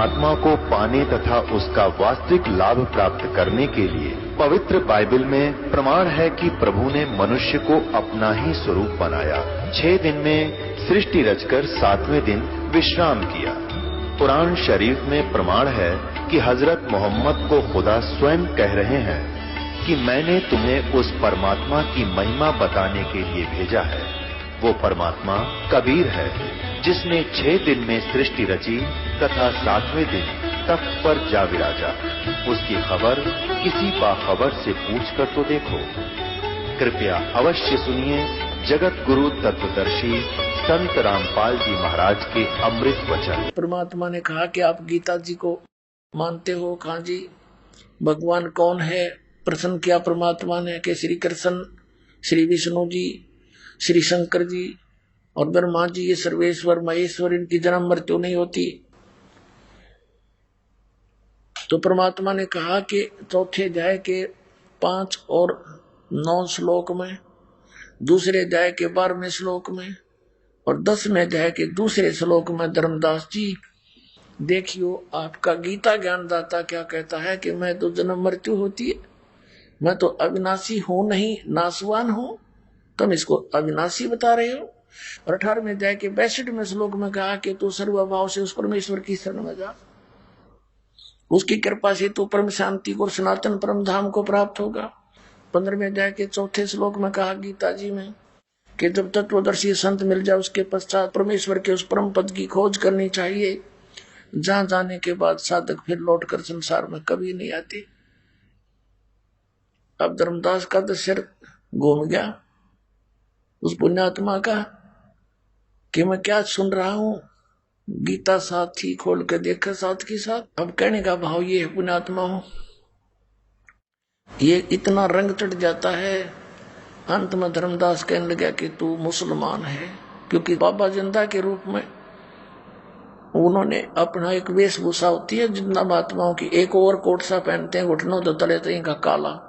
परमात्मा को पाने तथा उसका वास्तविक लाभ प्राप्त करने के लिए पवित्र बाइबल में प्रमाण है कि प्रभु ने मनुष्य को अपना ही स्वरूप बनाया। 6 दिन में सृष्टि रचकर 7वें दिन विश्राम किया। कुरान शरीफ में प्रमाण है कि हजरत मोहम्मद को खुदा स्वयं कह रहे हैं कि मैंने तुम्हें उस परमात्मा की महिमा बताने के लिए भेजा है। वो परमात्मा कबीर है जिसने 6 दिन में सृष्टि रची तथा 7वें दिन तख्त पर जा विराजा। उसकी खबर किसी बाखबर से पूछकर तो देखो। कृपया अवश्य सुनिए जगत गुरु तत्वदर्शी संत रामपाल जी महाराज के अमृत वचन। परमात्मा ने कहा कि आप गीता जी को मानते हो? कहा जी। भगवान कौन है? प्रश्न किया परमात्मा ने कि श्री कृष्ण, श्री विष्णु जी, श्री शंकर जी और ब्रह्मा जी, ये सर्वेश्वर महेश्वर, इनकी जन्म मृत्यु नहीं होती। तो परमात्मा ने कहा कि चौथे अध्याय के 5 और 9 श्लोक में, दूसरे अध्याय के 12वें श्लोक में और 10वें अध्याय के दूसरे श्लोक में धर्मदास जी देखियो आपका गीता ज्ञानदाता क्या कहता है कि मैं तो जन्म मृत्यु होती है, मैं तो अविनाशी हूं नहीं, नासवान हूं। तुम इसको अविनाशी बता रहे हो। और 18वें अध्याय के 62वें श्लोक में कहा कि तू सर्वभाव से उस परमेश्वर की शरण में जा, उसकी कृपा से तू परम शांति को, सनातन परम धाम को प्राप्त होगा। 15वें अध्याय के 4थे श्लोक में कहा गीता जी में कि जब तत्वदर्शी संत मिल जाए उसके पश्चात परमेश्वर के उस परम पद की खोज करनी चाहिए, जहां जाने के बाद साधक फिर लौटकर संसार में कभी नहीं आते। अब धर्मदास का तो सिर घूम गया उस पुण्यात्मा का कि मैं क्या सुन रहा हूं। गीता साथ ही खोल के देखा साथ के साथ। अब कहने का भाव ये है पुण्यात्मा हो, ये इतना रंग चढ़ जाता है। अंत में धर्मदास कहने लगा कि तू मुसलमान है, क्योंकि बाबा जिंदा के रूप में उन्होंने अपना एक वेशभूषा होती है जितना महात्माओं की, एक और कोट सा पहनते हैं, घुटनों तो तले तई का काला,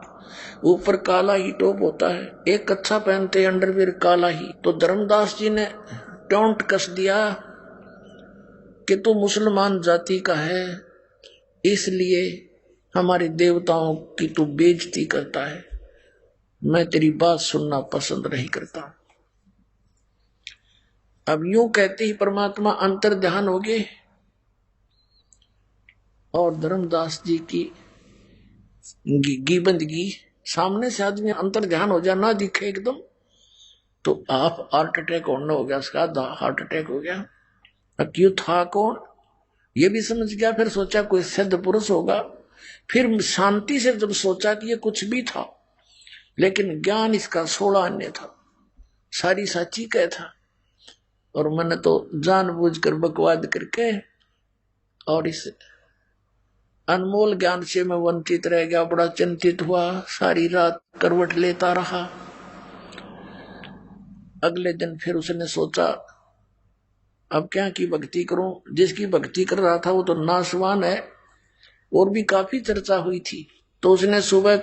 ऊपर काला ही टॉप होता है, एक कच्छा पहनते हैं अंडरवियर काला ही। तो धर्मदास जी ने टोंट कस दिया कि तू मुसलमान जाति का है, इसलिए हमारे देवताओं की तू बेइज्जती करता है, मैं तेरी बात सुनना पसंद नहीं करता। अब यूं कहते ही परमात्मा अंतर ध्यान हो गए और धर्मदास जी की बंदगी सामने से आदमी अंतर ध्यान हो जाए ना दिखे एकदम तो आप हार्ट अटैक होना हो गया, उसका हार्ट अटैक हो गया। अब क्यों था कौन ये भी समझ गया, फिर सोचा कोई सिद्ध पुरुष होगा, फिर शांति से जब सोचा कि ये कुछ भी था लेकिन ज्ञान इसका 16 अन्य था, सारी साची कह था। और मैंने तो जानबूझकर बकवाद करके और इस अनमोल ज्ञान से मैं वंचित रह गया, बड़ा चिंतित हुआ, सारी रात करवट लेता रहा। अगले दिन फिर उसने सोचा अब क्या की भक्ति करूं, जिसकी भक्ति कर रहा था वो तो नासवान है, और भी काफी चर्चा हुई थी। तो उसने सुबह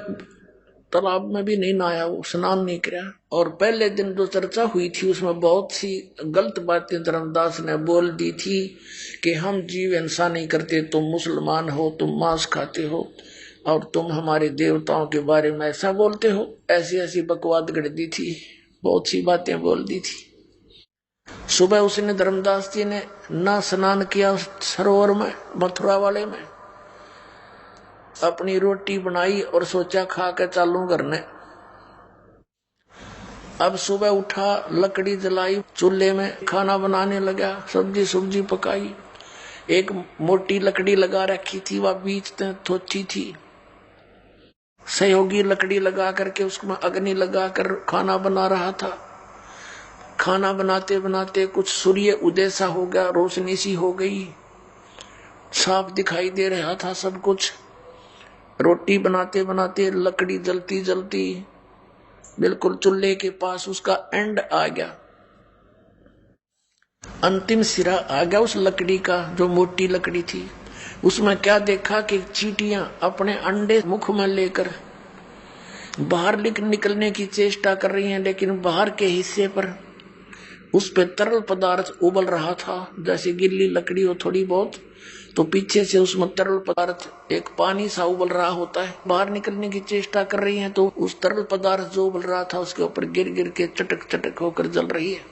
तालाब में भी नहीं नहाया, वो स्नान नहीं किया। और पहले दिन जो चर्चा हुई थी उसमें बहुत सी गलत बातें धर्मदास ने बोल दी थी कि हम जीव हिंसा नहीं करते, तुम मुसलमान हो, तुम मांस खाते हो और तुम हमारे देवताओं के बारे में ऐसा बोलते हो। ऐसी ऐसी बकवाद गढ़ दी थी, बहुत सी बातें बोल दी थी। सुबह उसने धर्मदास जी ने ना स्नान किया सरोवर में, मथुरा वाले में, अपनी रोटी बनाई और सोचा खा के चालू करने। अब सुबह उठा, लकड़ी जलाई, चूल्हे में खाना बनाने लगा, सब्जी सुब्जी पकाई। एक मोटी लकड़ी लगा रखी थी, वह बीच में थोची थी। सहयोगी लकड़ी लगा करके उसमें अग्नि लगा कर खाना बना रहा था। खाना बनाते बनाते कुछ सूर्य उदय सा हो गया, रोशनी सी हो गई, साफ दिखाई दे रहा था सब कुछ। रोटी बनाते बनाते लकड़ी जलती जलती बिल्कुल चूल्हे के पास उसका एंड आ गया, अंतिम सिरा आ गया उस लकड़ी का, जो मोटी लकड़ी थी। उसमें क्या देखा कि चींटियां अपने अंडे मुख में लेकर बाहर निकलने की चेष्टा कर रही हैं, लेकिन बाहर के हिस्से पर उस पे तरल पदार्थ उबल रहा था, जैसे गिल्ली लकड़ी हो थोड़ी बहुत, तो पीछे से उसमें तरल पदार्थ एक पानी सा उबल रहा होता है, बाहर निकलने की चेष्टा कर रही है, तो उस तरल पदार्थ जो उबल रहा था उसके ऊपर गिर गिर के चटक चटक होकर जल रही है।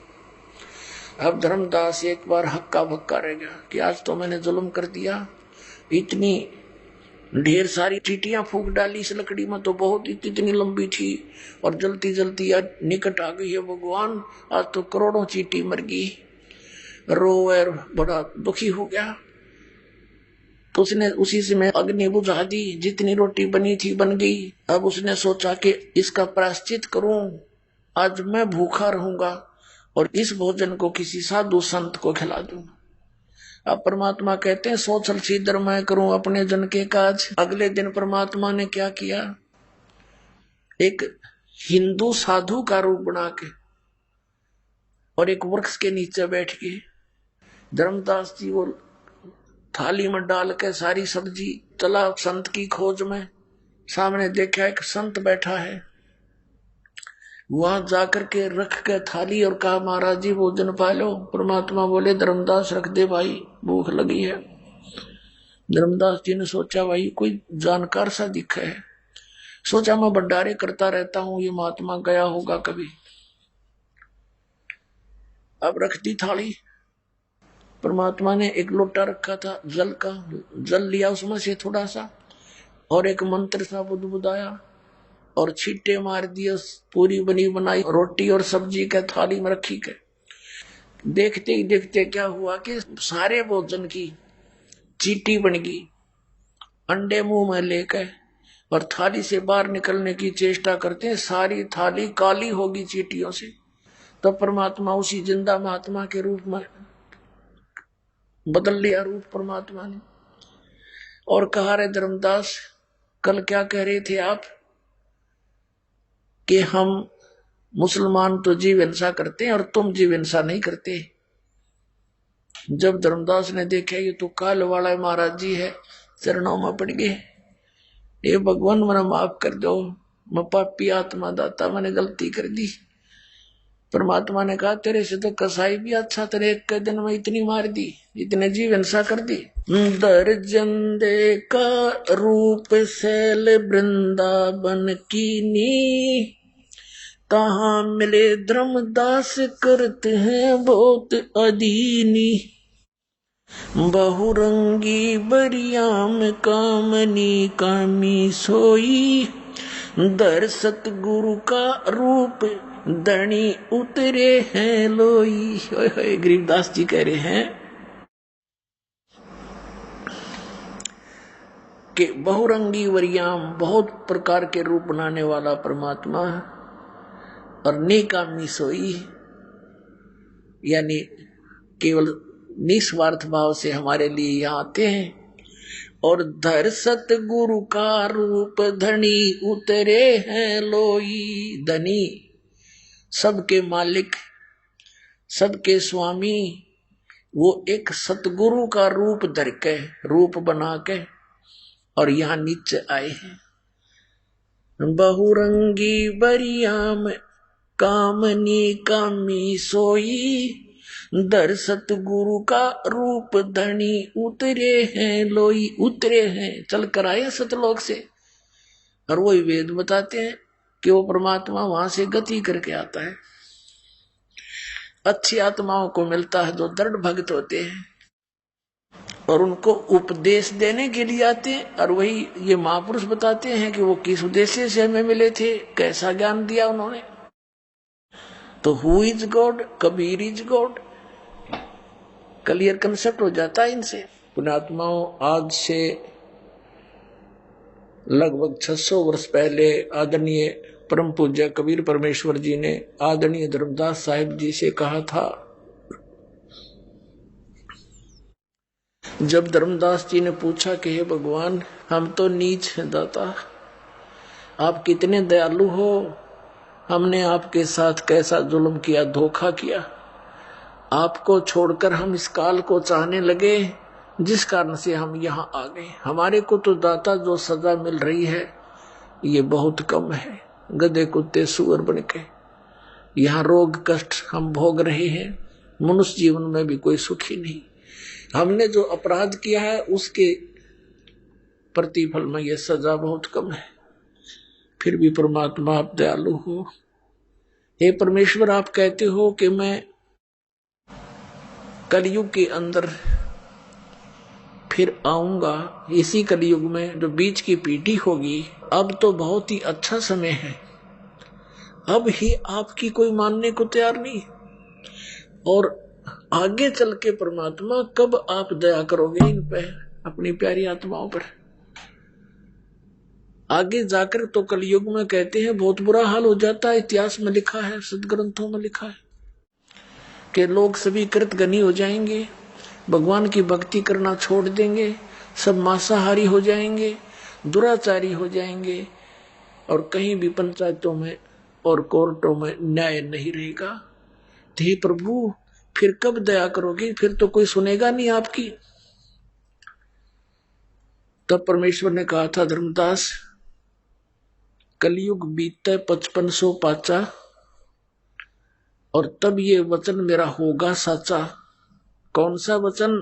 अब धर्मदास एक बार हक्का बक्का रह गया कि आज तो मैंने जुल्म कर दिया, इतनी ढेर सारी चीटियां फूंक डाली इस लकड़ी में, तो बहुत इतनी लंबी थी और जलती जलती निकट आ गई है भगवान, आज तो करोड़ों चीटी मर गई। रोए बड़ा दुखी हो गया, तो उसने उसी से मैं अग्नि बुझा दी, जितनी रोटी बनी थी बन गई। अब उसने सोचा कि इसका प्रायश्चित करूं, आज मैं भूखा रहूंगा और इस भोजन को किसी साधु संत को खिला दूं। अब परमात्मा कहते हैं सोचल सीधर मैं करूं अपने जन के काज। अगले दिन परमात्मा ने क्या किया, एक हिंदू साधु का रूप बना के और एक वृक्ष के नीचे बैठ के धर्मदास जी वो थाली में डाल के सारी सब्जी चला संत की खोज में। सामने देखा एक संत बैठा है, वहां जाकर के रख के थाली और कहा महाराज जी भोजन पा लो। परमात्मा बोले धर्मदास रख दे भाई, भूख लगी है। धर्मदास जी ने सोचा भाई कोई जानकार सा दिखा है, सोचा मैं भंडारे करता रहता हूं, ये महात्मा गया होगा कभी। अब रख दी थाली, परमात्मा ने एक लोटा रखा था जल का, जल लिया उसमें से थोड़ा सा और एक मंत्र सा बुदबुदाया और छींटे मार दिए, पूरी बनी बनाई रोटी और सब्जी के थाली में रखी के। देखते ही देखते क्या हुआ कि सारे भोजन की चीटी बन गई, अंडे मुंह में लेकर और थाली से बाहर निकलने की चेष्टा करते हैं, सारी थाली काली होगी चीटियों से। तो परमात्मा उसी जिंदा महात्मा के रूप में बदल लिया रूप परमात्मा ने और कहा रे धर्मदास कल क्या कह रहे थे आप कि हम मुसलमान तो जीव हिंसा करते हैं और तुम जीव हिंसा नहीं करते। जब धर्मदास ने देखा ये तो काल वाला महाराज जी है, चरणों में पड़ गए, ये भगवान मेरा माफ कर दो, मैं पापी आत्मा दाता, मैंने गलती कर दी। परमात्मा ने कहा तेरे से तो कसाई भी अच्छा, तेरे एक के दिन में इतनी मार दी, इतने जीव हिंसा कर दी। दर्जन दे का रूप शैल वृंदावन कीनी, कहाँ मिले धर्मदास करते हैं बहुत अधीनी। बहुरंगी बरियाम कामनी कामी सोई, दर सतगुरु का रूप धनी उतरे हैं लोई। गरीबदास जी कह रहे हैं कि बहुरंगी वरियाम बहुत प्रकार के रूप बनाने वाला परमात्मा और निकामी सोई, यानी केवल निस्वार्थ भाव से हमारे लिए यहाँ आते हैं। और धर सतगुरु का रूप धनी उतरे हैं लोई, धनी सबके मालिक सबके स्वामी, वो एक सतगुरु का रूप धर के रूप बना के और यहाँ नीचे आए हैं। बहुरंगी बरियाम कामनी कामी सोई, दर सतगुरु का रूप धनी उतरे हैं लोई। उतरे हैं, चल कर आए सतलोक से, और वही वेद बताते हैं कि वो परमात्मा वहां से गति करके आता है। अच्छी आत्माओं को मिलता है जो दृढ़ भक्त होते हैं और उनको उपदेश देने के लिए आते हैं, और वही ये महापुरुष बताते हैं कि वो किस उद्देश्य से हमें मिले थे, कैसा ज्ञान दिया उन्होंने। तो who is God, Kabir is God, clear concept हो जाता है इनसे। पुण्यात्माओं, आज से लगभग 600 वर्ष पहले आदरणीय परम पूज्य कबीर परमेश्वर जी ने आदरणीय धर्मदास साहिब जी से कहा था, जब धर्मदास जी ने पूछा कि हे भगवान हम तो नीच हैं दाता, आप कितने दयालु हो, हमने आपके साथ कैसा जुल्म किया, धोखा किया, आपको छोड़कर हम इस काल को चाहने लगे, जिस कारण से हम यहाँ आ गए। हमारे को तो दाता जो सजा मिल रही है ये बहुत कम है, गधे कुत्ते सुअर बन के यहाँ रोग कष्ट हम भोग रहे हैं, मनुष्य जीवन में भी कोई सुखी नहीं। हमने जो अपराध किया है उसके प्रतिफल में यह सजा बहुत कम है, फिर भी परमात्मा आप दयालु हो। हे परमेश्वर, आप कहते हो कि मैं कलयुग के अंदर फिर आऊंगा, इसी कलयुग में जो बीच की पीढ़ी होगी, अब तो बहुत ही अच्छा समय है, अब ही आपकी कोई मानने को तैयार नहीं, और आगे चल के परमात्मा कब आप दया करोगे इन पे, अपनी प्यारी आत्माओं पर। आगे जाकर तो कलयुग में कहते हैं बहुत बुरा हाल हो जाता है। इतिहास में लिखा है, सदग्रंथों में लिखा है कि लोग सभी कृतघ्नी हो जाएंगे, भगवान की भक्ति करना छोड़ देंगे, सब मांसाहारी हो जाएंगे, दुराचारी हो जाएंगे, और कहीं भी पंचायतों में और कोर्टों में न्याय नहीं रहेगा। तो हे प्रभु, फिर कब दया करोगे? फिर तो कोई सुनेगा नहीं आपकी। तब परमेश्वर ने कहा था, धर्मदास, कलयुग बीतता 5500 पाचा, और तब ये वचन मेरा होगा साचा। कौन सा वचन?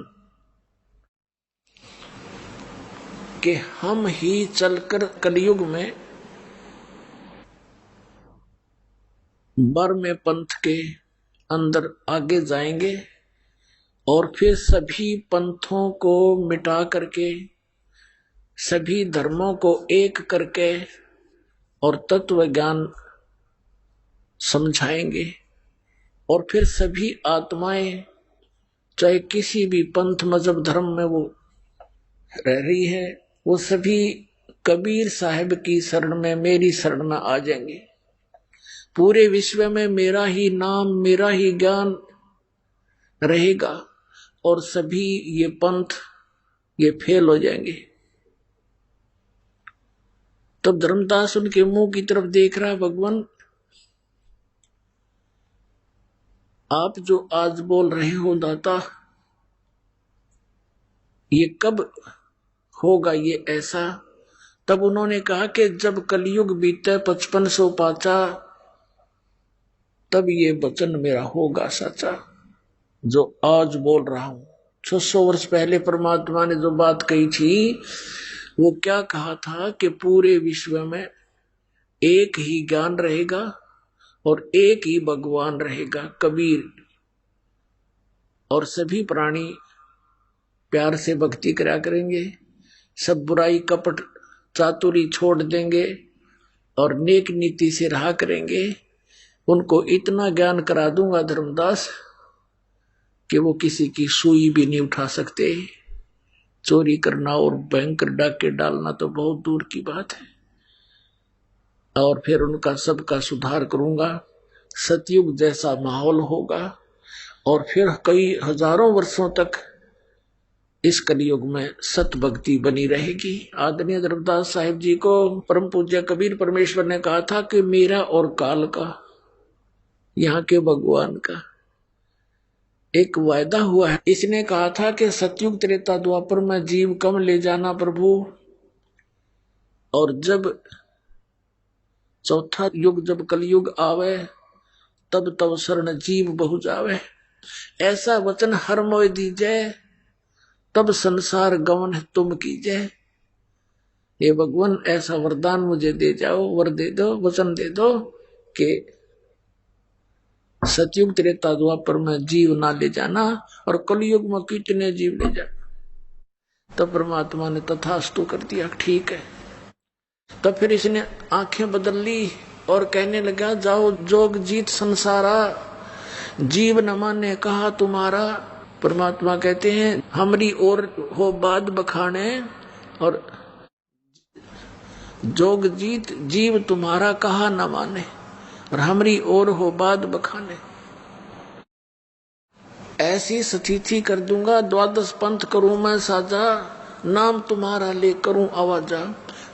कि हम ही चलकर कलयुग में 12वें पंथ के अंदर आगे जाएंगे, और फिर सभी पंथों को मिटा करके, सभी धर्मों को एक करके और तत्व ज्ञान समझाएंगे, और फिर सभी आत्माएं, चाहे किसी भी पंथ मजहब धर्म में वो रह रही है, वो सभी कबीर साहब की शरण में, मेरी शरण में आ जाएंगे। पूरे विश्व में मेरा ही नाम, मेरा ही ज्ञान रहेगा, और सभी ये पंथ ये फेल हो जाएंगे। तब धर्मदास उनके मुंह की तरफ देख रहा, भगवान आप जो आज बोल रहे हो दाता, ये कब होगा ये ऐसा? तब उन्होंने कहा कि जब कलयुग बीते 5500 पाचा, तब ये वचन मेरा होगा सच्चा, जो आज बोल रहा हूं। 600 वर्ष पहले परमात्मा ने जो बात कही थी, वो क्या कहा था कि पूरे विश्व में एक ही ज्ञान रहेगा और एक ही भगवान रहेगा, कबीर, और सभी प्राणी प्यार से भक्ति करा करेंगे, सब बुराई कपट चातुरी छोड़ देंगे और नेक नीति से रहा करेंगे। उनको इतना ज्ञान करा दूंगा धर्मदास कि वो किसी की सुई भी नहीं उठा सकते। चोरी करना और भयंकर डाके डालना तो बहुत दूर की बात है। और फिर उनका सबका सुधार करूंगा, सतयुग जैसा माहौल होगा, और फिर कई हजारों वर्षों तक इस कलयुग में सत भक्ति बनी रहेगी। आदरणीय धर्मदास साहिब जी को परम पूज्य कबीर परमेश्वर ने कहा था कि मेरा और काल का, यहाँ के भगवान का एक वायदा हुआ है। इसने कहा था कि सतयुग त्रेता द्वापर में जीव कम ले जाना प्रभु, और जब चौथा युग जब कलयुग आवे, तब तब शरण जीव बहु जावे। ऐसा वचन हर मोय दीजै, तब संसार गमन तुम कीजै। ये भगवान ऐसा वरदान मुझे दे जाओ, वर दे दो, वचन दे दो कि सतयुग त्रेता द्वापर में जीव ना ले जाना और कलयुग में कितने जीव ले जाना। तब परमात्मा ने तथास्तु कर दिया, ठीक है। तब फिर इसने आंखें बदल ली और कहने लगा, जाओ जोग जीत संसारा, जीव न माने कहा तुम्हारा। परमात्मा कहते हैं, हमरी ओर हो बाद बखाने, और जोग जीत जीव तुम्हारा कहा न माने, और हमरी ओर हो बाद बखाने। ऐसी स्थिति कर दूंगा, द्वादश पंथ करूं मैं साजा, नाम तुम्हारा ले करूं आवाजा।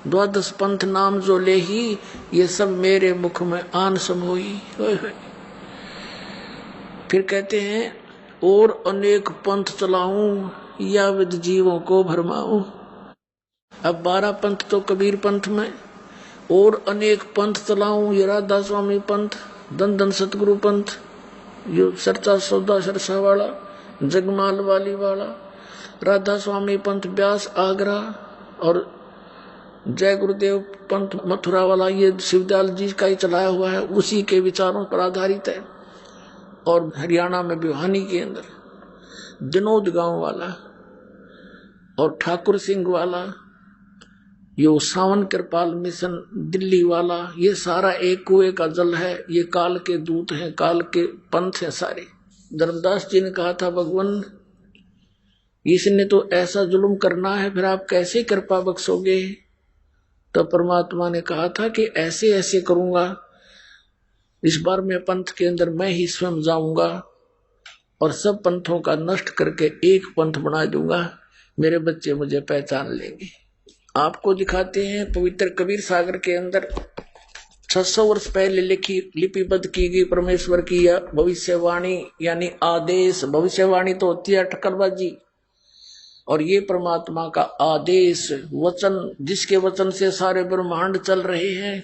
द्वादश पंथ नाम जो ले ही, ये सब मेरे मुख में आन समोई। फिर कहते हैं, और अनेक पंथ चलाऊं, या विद जीवों को भरमाऊं। अब 12 पंथ तो कबीर पंथ में, और अनेक पंथ चलाऊं, ये राधा स्वामी पंथ, धन धन सतगुरु पंथ, यो सरचा सौदा सरसा वाला, जगमाल वाली वाला, राधा स्वामी पंथ ब्यास आगरा, और जय गुरुदेव पंथ मथुरा वाला, ये शिवदयाल जी का ही चलाया हुआ है, उसी के विचारों पर आधारित है। और हरियाणा में भिवानी के अंदर दिनोद गांव वाला और ठाकुर सिंह वाला, यो सावन कृपाल मिशन दिल्ली वाला, ये सारा एक कुएं का जल है। ये काल के दूत हैं, काल के पंथ हैं सारे। धर्मदास जी ने कहा था, भगवान इसने तो ऐसा जुल्म करना है, फिर आप कैसे कृपा बख्शोगे? तो परमात्मा ने कहा था कि ऐसे ऐसे करूंगा, इस बार मैं पंथ के अंदर मैं ही स्वयं जाऊंगा और सब पंथों का नष्ट करके एक पंथ बना दूंगा, मेरे बच्चे मुझे पहचान लेंगे। आपको दिखाते हैं पवित्र कबीर सागर के अंदर 600 वर्ष पहले लिपिबद्ध की गई परमेश्वर की भविष्यवाणी, यानी आदेश। भविष्यवाणी तो होती है ठक्करबाजी, और ये परमात्मा का आदेश वचन, जिसके वचन से सारे ब्रह्मांड चल रहे हैं,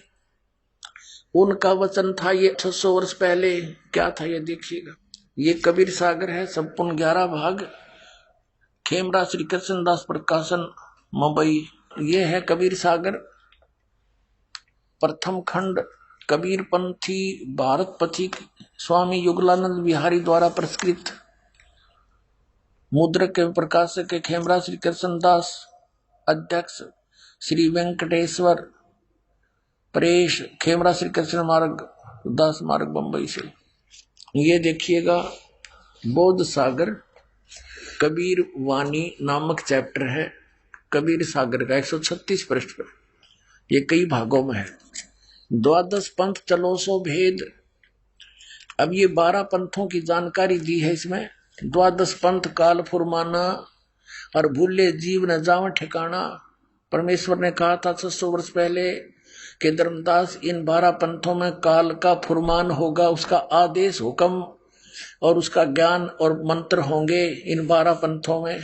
उनका वचन था ये 600 वर्ष पहले। क्या था ये देखिएगा। ये कबीर सागर है, संपूर्ण 11 भाग, खेमरा श्री कृष्णदास प्रकाशन मुंबई। ये है कबीर सागर, प्रथम खंड, कबीर पंथी भारत पथिक स्वामी युगलानंद बिहारी द्वारा प्रस्कृत, मुद्रक के प्रकाशक के खेमरा श्री कृष्णदास, अध्यक्ष श्री वेंकटेश्वर परेश, खेमरा श्री कृष्ण मार्ग दास मार्ग बंबई से। ये देखिएगा बौद्ध सागर कबीर वाणी नामक चैप्टर है कबीर सागर का, 136 पृष्ठ पर। ये कई भागों में है। 12 पंथ चलो सो भेद। अब ये 12 पंथों की जानकारी दी है इसमें। 12 पंथ काल फुरमाना और भूले जीव न जाव ठिकाना। परमेश्वर ने कहा था 600 वर्ष पहले कि धर्मदास, इन 12 पंथों में काल का फुरमान होगा, उसका आदेश हुक्म और उसका ज्ञान और मंत्र होंगे इन 12 पंथों में।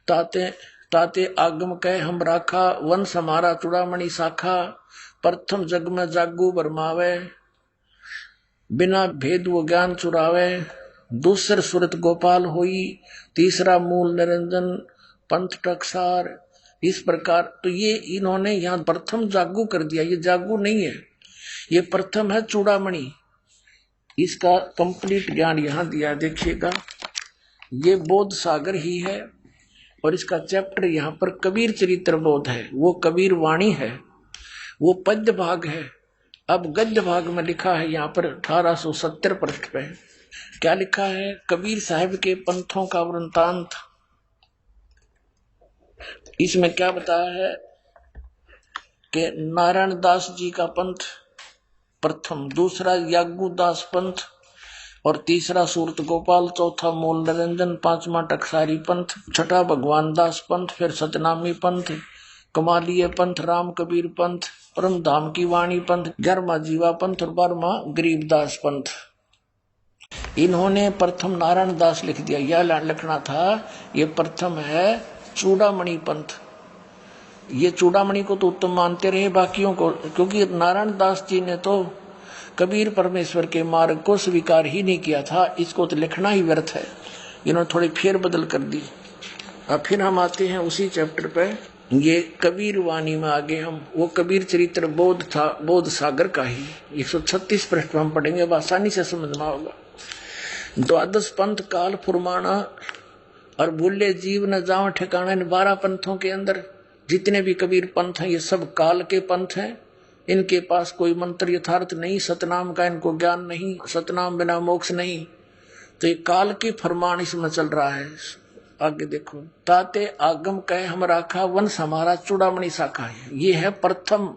ताते ताते आगम कह हम राखा, वंश हमारा चूड़ामणि शाखा। प्रथम जग में जागू बरमावे, बिना भेद वो ज्ञान चुरावे। दूसर सुरत गोपाल होई, तीसरा मूल निरंजन पंथ टकसार। इस प्रकार तो ये इन्होंने यहाँ प्रथम जागू कर दिया। ये जागू नहीं है, ये प्रथम है चूड़ामणि। इसका कंप्लीट ज्ञान यहाँ दिया, देखिएगा। ये बौद्ध सागर ही है और इसका चैप्टर यहाँ पर कबीर चरित्र बोध है, वो कबीर वाणी है, वो पद्य भाग है। अब गद्य भाग में लिखा है यहाँ पर 1870 पृष्ठ पे क्या लिखा है? कबीर साहब के पंथों का वृंतांत। इसमें क्या बताया है कि नारायण दास जी का पंथ प्रथम, दूसरा यागू दास पंथ और तीसरा सूरत गोपाल, चौथा मूल निरंजन, पांचवा टकसारी पंथ, छठा भगवान दास पंथ, फिर सतनामी पंथ, कमालिय पंथ, राम कबीर पंथ, परम धाम की वाणी पंथ, 11वां जीवा पंथ और 12वां गरीबदास पंथ। इन्होंने प्रथम नारायण दास लिख दिया। यह लिखना था, ये प्रथम है चूड़ामणि पंथ। ये चूड़ामणि को तो उत्तम मानते रहे बाकियों को, क्योंकि नारायण दास जी ने तो कबीर परमेश्वर के मार्ग को स्वीकार ही नहीं किया था, इसको तो लिखना ही व्यर्थ है। इन्होंने थोड़ी फेर बदल कर दी। अब फिर हम आते हैं उसी चैप्टर पे, ये कबीर वाणी में आगे हम, वो कबीर चरित्र बोध था, बौद्ध सागर का ही 136 पृष्ठ हम पढ़ेंगे, अब आसानी से समझ में होगा। 12 पंथ काल फुरमाना और भूले जीव न जाओ ठिकाना। इन 12 पंथों के अंदर जितने भी कबीर पंथ हैं, ये सब काल के पंथ हैं। इनके पास कोई मंत्र यथार्थ नहीं, सतनाम का इनको ज्ञान नहीं, सतनाम बिना मोक्ष नहीं। तो ये काल की फरमान इसमें चल रहा है। आगे देखो, ताते आगम कहे हम राखा, वंश हमारा चूड़ामणि शाखा है। ये है प्रथम,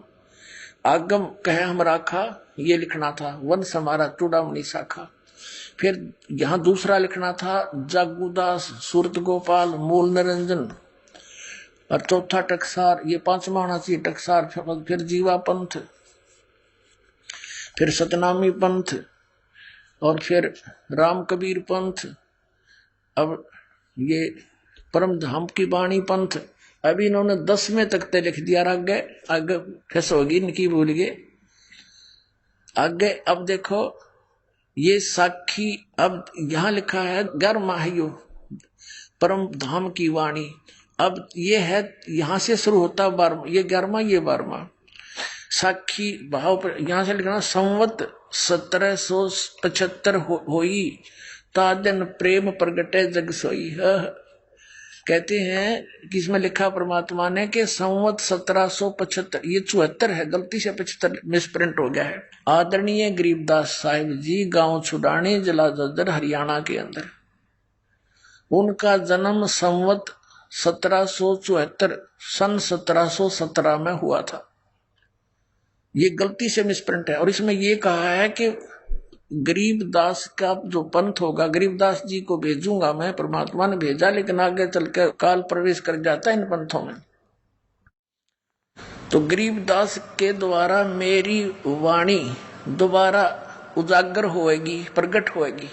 आगम कहे हम राखा, ये लिखना था, वंश हमारा चूड़ामणि शाखा। फिर यहाँ दूसरा लिखना था जागूदास, सूरत गोपाल, मूल निरंजन और चौथा टकसार। ये 5वां होना चाहिए टकसार। फिर जीवा पंथ, फिर सतनामी पंथ और फिर राम कबीर पंथ। अब ये परम धाम की वाणी पंथ। अभी इन्होंने 10वें तक लिख दिया, आगे फैस होगी इनकी, भूल गए। आगे अब देखो ये साखी, अब यहां लिखा है 11 परम धाम की वाणी। अब ये है यहां से शुरू होता 12, ये 11वां ये 12वां। साखी भाव पर यहां से लिखना संवत 1775 होई तादन प्रेम प्रगटे जग सोई। कहते हैं कि इसमें लिखा परमात्मा ने कि संवत 1775, ये 74 है, गलती से 75 मिसप्रिंट हो गया है। आदरणीय गरीबदास साहिब जी गांव छुडानी जिला जज्जर हरियाणा के अंदर, उनका जन्म संवत 1774 सन 1717 में हुआ था। ये गलती से मिसप्रिंट है। और इसमें ये कहा है कि गरीबदास का जो पंथ होगा, गरीबदास जी को भेजूंगा मैं, परमात्मा ने भेजा, लेकिन आगे चलकर काल प्रवेश कर जाता है इन पंथों में। तो गरीबदास के द्वारा मेरी वाणी दोबारा उजागर होएगी, प्रकट होएगी,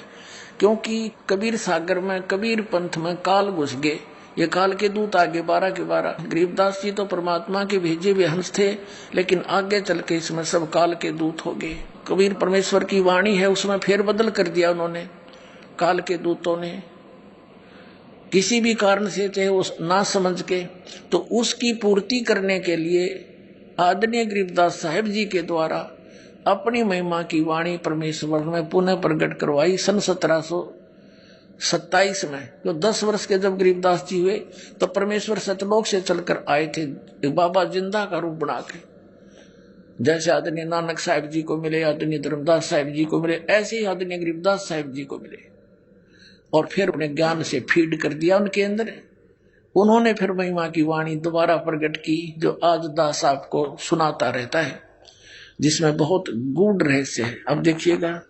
क्योंकि कबीर सागर में, कबीर पंथ में काल घुस गए। ये काल के दूत आगे 12 के 12। गरीबदास जी तो परमात्मा के भेजे हुए हंस थे, लेकिन आगे चल के इसमें सब काल के दूत हो गए। कबीर परमेश्वर की वाणी है, उसमें फेर बदल कर दिया उन्होंने, काल के दूतों ने, किसी भी कारण से चाहे उस ना समझ के। तो उसकी पूर्ति करने के लिए आदरणीय गरीबदास साहिब जी के द्वारा अपनी महिमा की वाणी परमेश्वर में पुनः प्रकट करवाई सन 1727 में। जो 10 वर्ष के जब गरीबदास जी हुए तो परमेश्वर सतलोक से चलकर आए थे बाबा जिंदा का रूप बना के। जैसे आदरणीय नानक साहिब जी को मिले, आदरणीय धर्मदास साहिब जी को मिले, ऐसे ही आदरणीय गरीबदास साहिब जी को मिले, और फिर अपने ज्ञान से फीड कर दिया उनके अंदर। उन्होंने फिर महिमा की वाणी दोबारा प्रकट की, जो आज दास आपको सुनाता रहता है, जिसमें बहुत गूढ़ रहस्य है। अब देखिएगा,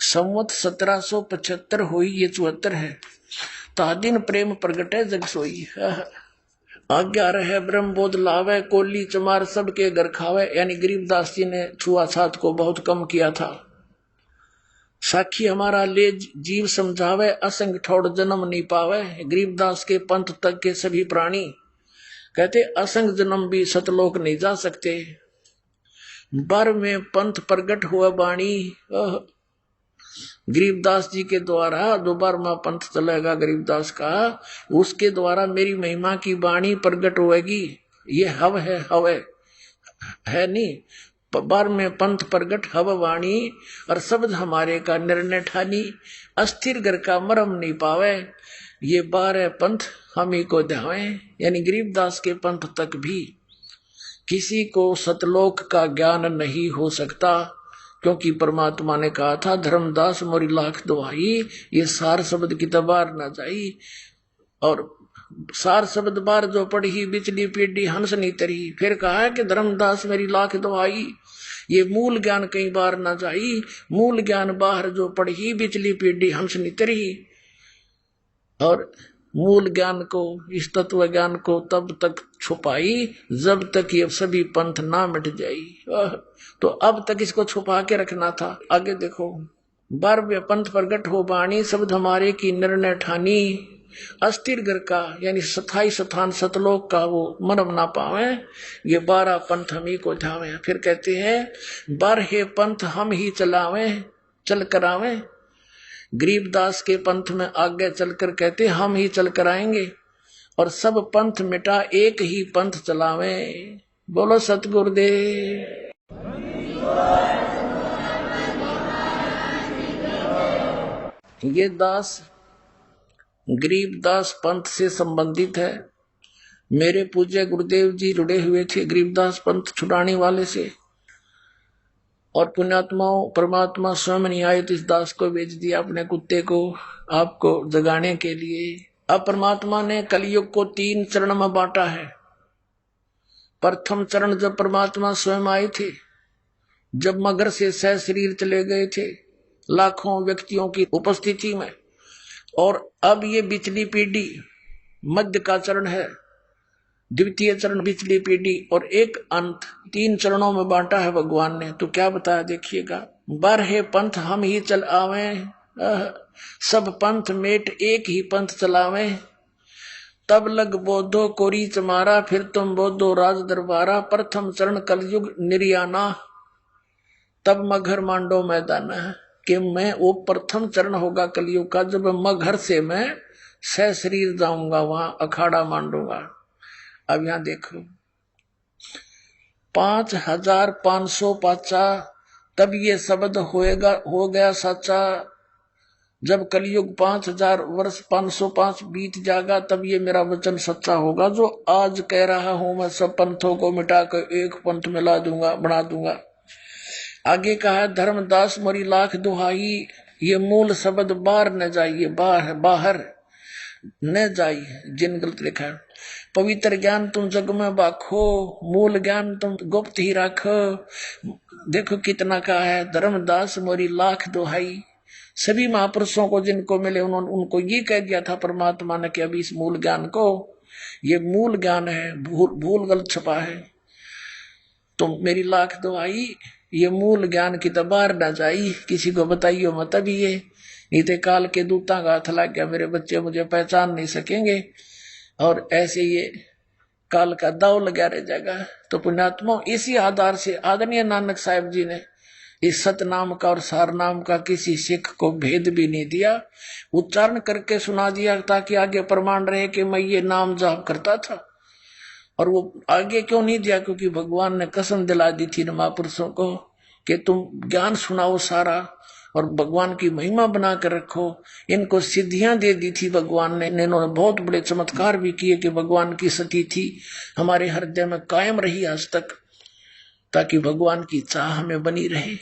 संवत 1775 हुई, ये 74 है। तादिन प्रेम प्रगटे जग सोई। आज्ञा रहे ब्रह्म बोध लावे, कोली चमार सबके घर खावे। यानी गरीबदास जी ने छुआछात को बहुत कम किया था। साखी हमारा ले जीव समझावे, असंग ठोड़ जन्म नहीं पावे। गरीबदास के पंथ तक के सभी प्राणी कहते असंग जन्म भी सतलोक नहीं जा सकते। बर में पंथ प्रगट हुआ वाणी, गरीबदास जी के द्वारा दोबारा में पंथ चलेगा गरीबदास का, उसके द्वारा मेरी महिमा की वाणी प्रगट होएगी। ये हव है, हव है नहीं, बार में पंथ प्रगट हव वाणी, और शब्द हमारे का निर्णय ठानी। अस्थिर घर का मरम नहीं पावे, ये 12 पंथ हम ही को ध्यावे। यानी गरीबदास के पंथ तक भी किसी को सतलोक का ज्ञान नहीं हो सकता, क्योंकि परमात्मा ने कहा था धर्मदास मोरी लाख दुहाई, ये सार शब्द की तबार न जाई। और सार शब्द बार जो पढ़ी बिचली पीढ़ी हंस नहीं तरी। फिर कहा है कि धर्मदास मेरी लाख दुहाई, ये मूल ज्ञान कई बार न जाई। मूल ज्ञान बाहर जो पढ़ी बिचली पीढ़ी हंस नहीं तरी। और मूल ज्ञान को, इस तत्व ज्ञान को तब तक छुपाई जब तक ये सभी पंथ ना मिट जाई। तो अब तक इसको छुपा के रखना था। आगे देखो, 12 पंथ प्रगट हो बाणी, शब्द हमारे की निर्णय ठानी। अस्थिर घर का यानी स्थाई स्थान सतलोक का वो मरम ना पावे, ये 12 पंथ हम ही को ध्यावे। फिर कहते हैं 12 पंथ हम ही चलावे, चल करावे। गरीबदास के पंथ में आगे चलकर कहते हम ही चल कर आएंगे, और सब पंथ मिटा एक ही पंथ चलावे। बोलो सतगुरुदेव। ये दास गरीबदास पंथ से संबंधित है। मेरे पूज्य गुरुदेव जी जुड़े हुए थे गरीबदास पंथ छुड़ाने वाले से, और पुण्यात्माओं परमात्मा स्वयं नहीं आए तो इस दास को भेज दिया अपने कुत्ते को आपको जगाने के लिए। अब परमात्मा ने कलयुग को 3 चरण में बांटा है। प्रथम चरण जब परमात्मा स्वयं आए थे, जब मगर से सह शरीर चले गए थे लाखों व्यक्तियों की उपस्थिति में, और अब ये बिचली पीढ़ी मध्य का चरण है, द्वितीय चरण बिचली पीढ़ी, और एक अंत। 3 चरणों में बांटा है भगवान ने। तो क्या बताया देखिएगा, 12 पंथ हम ही चल आवे, सब पंथ मेट एक ही पंथ चलावे। तब लग बोधो कोरी चमारा, फिर तुम बोधो राज दरबारा। प्रथम चरण कलयुग निर्याना, तब मगर मांडो मैदान कि मैं वो प्रथम चरण होगा कलयुग का जब मगर से मैं सशरीर जाऊंगा, वहां अखाड़ा मांडूंगा। अब यहां देखो 5550 तब ये शब्द हो गया सच्चा। जब कलयुग 5000 वर्ष 505 बीत जाएगा तब ये मेरा वचन सच्चा होगा जो आज कह रहा हूं मैं सब पंथों को मिटाकर एक पंथ मिला दूंगा, बना दूंगा। आगे कहा धर्मदास मोरी लाख दुहाई, ये मूल शब्द बाहर न जाइए, बाहर न जाइए। जिन गलत लिखा है पवित्र ज्ञान तुम जग में बाखो, मूल ज्ञान तुम गुप्त ही रखो। देखो कितना कहा है धर्मदास मोरी लाख दुहाई। सभी महापुरुषों को जिनको मिले उन्होंने उनको ये कह दिया था परमात्मा ने कि अभी इस मूल ज्ञान को, ये मूल ज्ञान है, भूल गलत छपा है, तुम मेरी लाख दुहाई ये मूल ज्ञान की तबार न जाई, किसी को बताइयो मत। अभी ये नीते काल के दूता का हाथ लग गया, मेरे बच्चे मुझे पहचान नहीं सकेंगे और ऐसे ये काल का दाव लगा रह जाएगा। तो पुण्यात्मा इसी आधार से आदरणीय नानक साहब जी ने इस सतनाम का और सारनाम का किसी सिख को भेद भी नहीं दिया, उच्चारण करके सुना दिया ताकि आगे प्रमाण रहे कि मैं ये नाम जाप करता था। और वो आगे क्यों नहीं दिया? क्योंकि भगवान ने कसम दिला दी थी महापुरुषों को कि तुम ज्ञान सुनाओ सारा और भगवान की महिमा बना कर रखो। इनको सिद्धियां दे दी थी भगवान ने, इन्होंने बहुत बड़े चमत्कार भी किए कि भगवान की सती थी हमारे हृदय में कायम रही आज तक, ताकि भगवान की चाह हमें बनी रहे।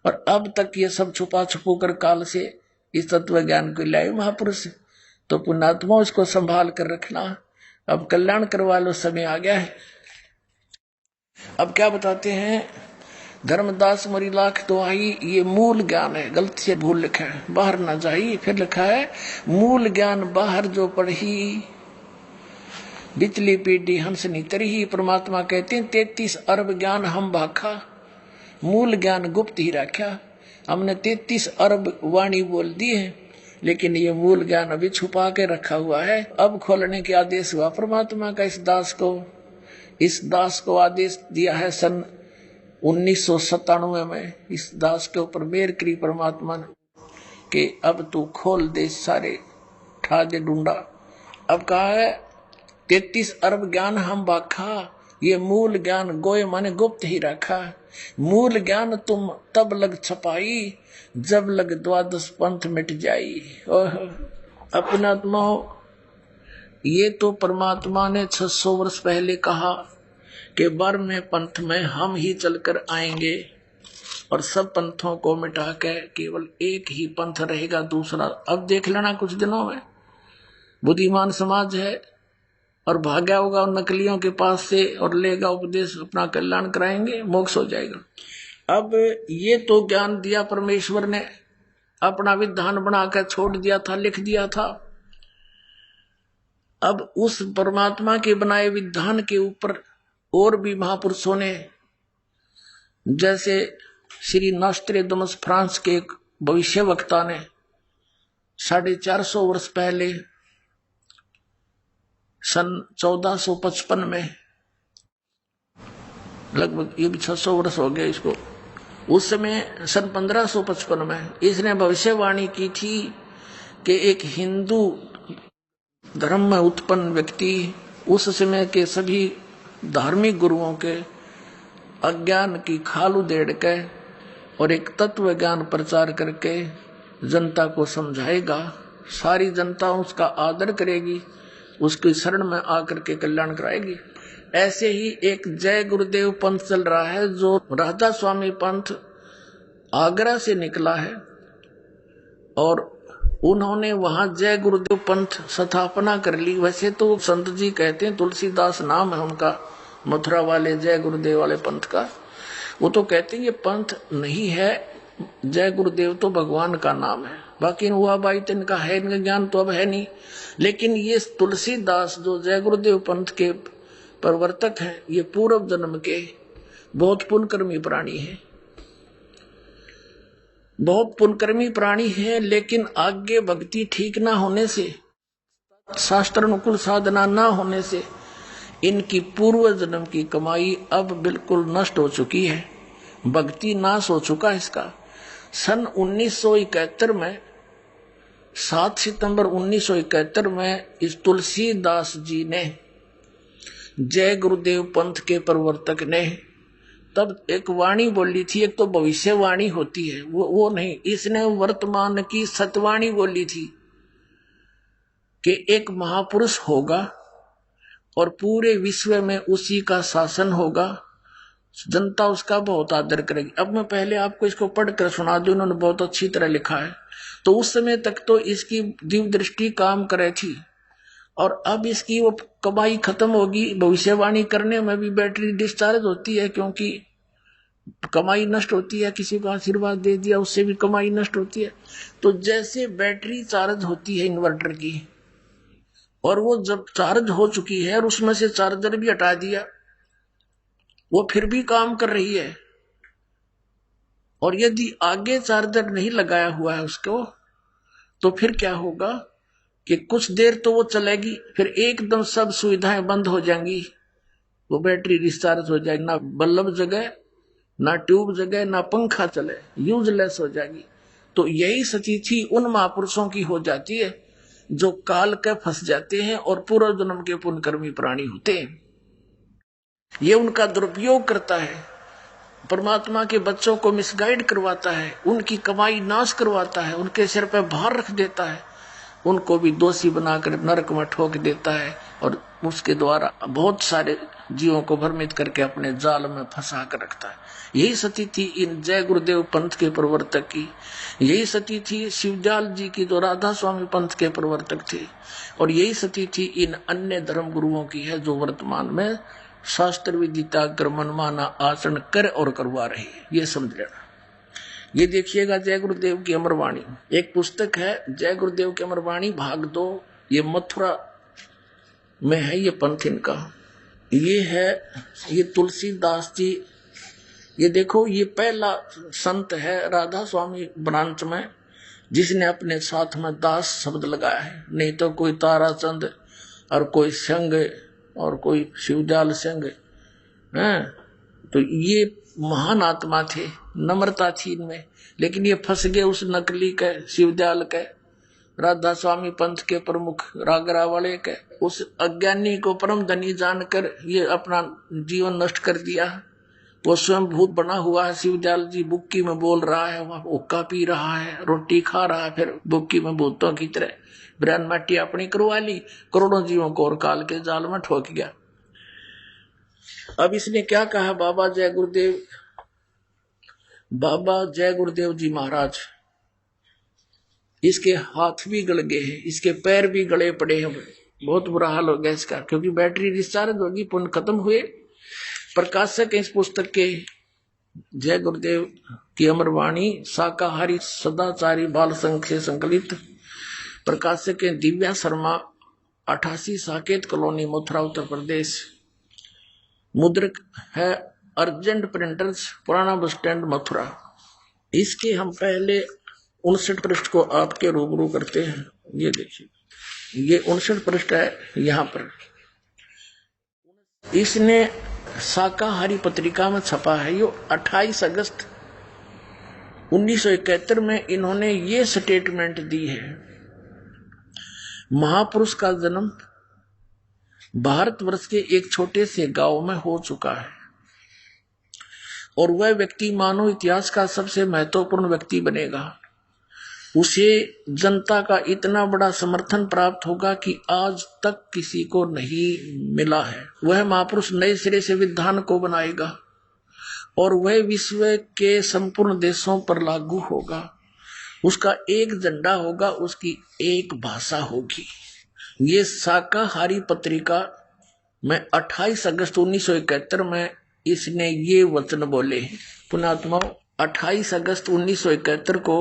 और अब तक ये सब छुपा छुपो कर काल से इस तत्व ज्ञान को लाए महापुरुष। तो पुण्यात्मा इसको संभाल कर रखना। अब कल्याण करवा लो, समय आ गया है। अब क्या बताते हैं धर्मदास मोरी लाख दुहाई, ये मूल ज्ञान है। गलत से भूल लिखा है, बाहर ना जाई, फिर लिखा है मूल ज्ञान बाहर जो पढ़ी, बिचली पीढ़ी हंसनी तरही। परमात्मा कहते हैं 33 अरब ज्ञान हम भाखा, मूल ज्ञान गुप्त ही रखा। हमने 33 अरब वाणी बोल दी है, लेकिन ये मूल ज्ञान अभी छुपा के रखा हुआ है। अब खोलने के आदेश हुआ परमात्मा का इस दास को आदेश दिया है सन 1997 में। इस दास के ऊपर मेहर करी परमात्मा ने कि अब तू खोल दे सारे ठा दे ढूंढा। अब कहा है 33 अरब ज्ञान हम बाखा, ये मूल ज्ञान गोय माने गुप्त ही रखा। मूल ज्ञान तुम तब लग छपाई जब लग द्वादश पंथ मिट जाई। अपना आत्मा ये तो परमात्मा ने 600 वर्ष पहले कहा कि 12वें पंथ में हम ही चलकर आएंगे और सब पंथों को मिटा के केवल एक ही पंथ रहेगा दूसरा। अब देख लेना कुछ दिनों में बुद्धिमान समाज है और भाग्या होगा उन नकलियों के पास से और लेगा उपदेश, अपना कल्याण कराएंगे, मोक्ष हो जाएगा। अब ये तो ज्ञान दिया परमेश्वर ने, अपना विधान बनाकर छोड़ दिया था, लिख दिया था। अब उस परमात्मा के बनाए विधान के ऊपर और भी महापुरुषों ने, जैसे श्री नॉस्ट्रेडमस फ्रांस के एक भविष्य वक्ता ने 450 वर्ष पहले सन 1455 में, लगभग ये भी 600 वर्ष हो गए इसको, उस समय सन 1555 में इसने भविष्यवाणी की थी कि एक हिंदू धर्म में उत्पन्न व्यक्ति उस समय के सभी धार्मिक गुरुओं के अज्ञान की खाल उधेड़ के और एक तत्व ज्ञान प्रचार करके जनता को समझाएगा। सारी जनता उसका आदर करेगी, उसकी शरण में आकर के कल्याण कराएगी। ऐसे ही एक जय गुरुदेव पंथ चल रहा है जो राधा स्वामी पंथ आगरा से निकला है और उन्होंने वहां जय गुरुदेव पंथ स्थापना कर ली। वैसे तो संत जी कहते हैं, तुलसीदास नाम है उनका, मथुरा वाले जय गुरुदेव वाले पंथ का। वो तो कहते हैं ये पंथ नहीं है, जय गुरुदेव तो भगवान का नाम है, बाकी हुआ भाई तो इनका है, इनका ज्ञान तो अब है नहीं। लेकिन ये तुलसीदास जो जय गुरुदेव पंथ के प्रवर्तक हैं, ये पूर्व जन्म के बहुत पुण्यकर्मी प्राणी हैं, बहुत पुण्यकर्मी प्राणी हैं। लेकिन आगे भक्ति ठीक ना होने से, शास्त्र अनुकूल साधना ना होने से इनकी पूर्व जन्म की कमाई अब बिल्कुल नष्ट हो चुकी है। भक्ति नाश हो चुका इसका। सन 1971 में 7 सितंबर 1971 में इस तुलसीदास जी ने, जय गुरुदेव पंथ के प्रवर्तक ने, तब एक वाणी बोली थी। एक तो भविष्यवाणी होती है, वो नहीं, इसने वर्तमान की सतवाणी बोली थी कि एक महापुरुष होगा और पूरे विश्व में उसी का शासन होगा, जनता उसका बहुत आदर करेगी। अब मैं पहले आपको इसको पढ़कर सुना दूं, उन्होंने बहुत अच्छी तरह लिखा है। तो उस समय तक तो इसकी दिव्य दृष्टि काम करे थी, और अब इसकी वो कमाई खत्म होगी। भविष्यवाणी करने में भी बैटरी डिस्चार्ज होती है, क्योंकि कमाई नष्ट होती है। किसी को आशीर्वाद दे दिया, उससे भी कमाई नष्ट होती है। तो जैसे बैटरी चार्ज होती है इन्वर्टर की, और वो जब चार्ज हो चुकी है और उसमें से चार्जर भी हटा दिया, वो फिर भी काम कर रही है। और यदि आगे चार्जर नहीं लगाया हुआ है उसको, तो फिर क्या होगा कि कुछ देर तो वो चलेगी, फिर एकदम सब सुविधाएं बंद हो जाएंगी, वो बैटरी डिस्चार्ज हो जाएगी, ना बल्ब जगे, ना ट्यूब जगे, ना पंखा चले, यूजलेस हो जाएगी। तो यही स्थिति उन महापुरुषों की हो जाती है जो काल के फंस जाते हैं और पूर्व जन्म के पुण्यकर्मी प्राणी होते हैं। ये उनका दुरुपयोग करता है, परमात्मा के बच्चों को मिसगाइड करवाता है, उनकी कमाई नाश करवाता है, उनके सिर पर भार रख देता है, उनको भी दोषी बनाकर नरक में ठोक देता है, और उसके द्वारा बहुत सारे जीवों को भ्रमित करके अपने जाल में फंसा कर रखता है। यही स्थिति थी इन जय गुरुदेव पंथ के प्रवर्तक की, यही स्थिति थी शिवजाल जी की जो राधा स्वामी पंथ के प्रवर्तक थे, और यही स्थिति थी इन अन्य धर्म गुरुओं की है जो वर्तमान में शास्त्र विदिता कर मनमाना आचरण कर और करवा रहे हैं। ये समझ लेना। ये देखिएगा जय गुरुदेव की अमरवाणी, एक पुस्तक है जय गुरुदेव की अमरवाणी भाग 2, ये मथुरा में है ये पंथ इनका। ये है ये तुलसीदास जी, ये देखो ये पहला संत है राधा स्वामी ब्रांच में जिसने अपने साथ में दास शब्द लगाया है, नहीं तो कोई ताराचंद और कोई संग और कोई शिवजाल संग है। तो ये महान आत्मा थे, नम्रता थी इनमें, लेकिन ये फंस गए उस नकली के शिवजाल के, राधा स्वामी पंथ के प्रमुख रागरा वाले के, उस अज्ञानी को परम धनी जानकर ये अपना जीवन नष्ट कर दिया। वो स्वयं भूत बना हुआ है शिवजाल जी, बुक्की में बोल रहा है, वहां हुक्का पी रहा है, रोटी खा रहा है, फिर बुक्की में भूतों की तरह ब्रह्म माटी अपनी करवा ली, करोड़ों जीवों को और काल के जाल में ठोक गया। अब इसने क्या कहा, बाबा जय गुरुदेव जी महाराज, इसके हाथ भी गल गए हैं, इसके पैर भी गले पड़े हैं, बहुत बुरा हाल हो गया इसका, क्योंकि बैटरी डिस्चार्ज होगी, पुण्य खत्म हुए। प्रकाशक इस पुस्तक के जय गुरुदेव की अमरवाणी शाकाहारी सदाचारी बाल संघ से संकलित, प्रकाशक है दिव्या शर्मा, 88 साकेत कॉलोनी मथुरा उत्तर प्रदेश। मुद्रक है अर्जेंट प्रिंटर्स पुराना बस स्टैंड मथुरा। इसके हम पहले 59 पृष्ठ को आपके रूबरू करते हैं। ये देखिए, ये 59 पृष्ठ है। यहाँ पर इसने शाकाहारी पत्रिका में छपा है, ये 28 अगस्त 1971 में इन्होंने ये स्टेटमेंट दी है, महापुरुष का जन्म भारतवर्ष के एक छोटे से गांव में हो चुका है और वह व्यक्ति मानव इतिहास का सबसे महत्वपूर्ण व्यक्ति बनेगा। उसे जनता का इतना बड़ा समर्थन प्राप्त होगा कि आज तक किसी को नहीं मिला है। वह महापुरुष नए सिरे से विधान को बनाएगा और वह विश्व के संपूर्ण देशों पर लागू होगा। उसका एक झंडा होगा, उसकी एक भाषा होगी। ये शाकाहारी पत्रिका में 28 अगस्त 1971 में इसने ये वचन बोले। पुण्यात्माओं, 28 अगस्त 1971 को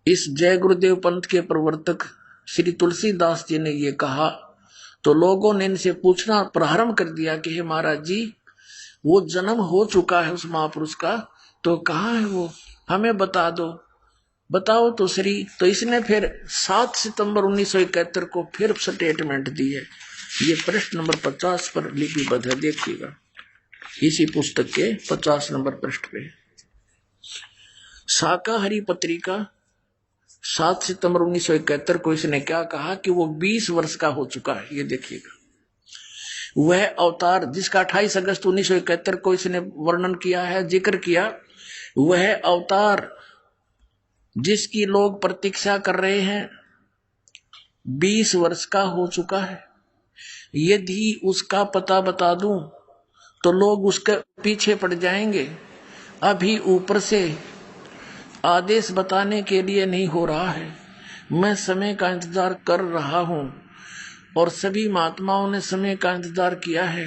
इस जय गुरुदेव पंथ के प्रवर्तक श्री तुलसीदास जी ने ये कहा, तो लोगों ने इनसे पूछना प्रारंभ कर दिया कि हे महाराज जी, वो जन्म हो चुका है उस महापुरुष का, तो कहाँ है वो, हमें बता दो, बताओ तो श्री। तो इसने फिर 7 सितंबर 1971 को फिर स्टेटमेंट दी है। ये प्रश्न नंबर 50 पर लिपिबद्ध है, देखिएगा। इसी पुस्तक के 50 नंबर पृष्ठ पे। शाकाहारी पत्रिका 7 सितंबर 1971 को इसने क्या कहा कि वो 20 वर्ष का हो चुका है। ये देखिएगा, वह अवतार जिसका 28 अगस्त 1971 को इसने वर्णन किया है, जिक्र किया, वह अवतार जिसकी लोग प्रतीक्षा कर रहे हैं 20 वर्ष का हो चुका है। यदि उसका पता बता दूं तो लोग उसके पीछे पड़ जाएंगे। अभी ऊपर से आदेश बताने के लिए नहीं हो रहा है, मैं समय का इंतजार कर रहा हूं और सभी महात्माओं ने समय का इंतजार किया है।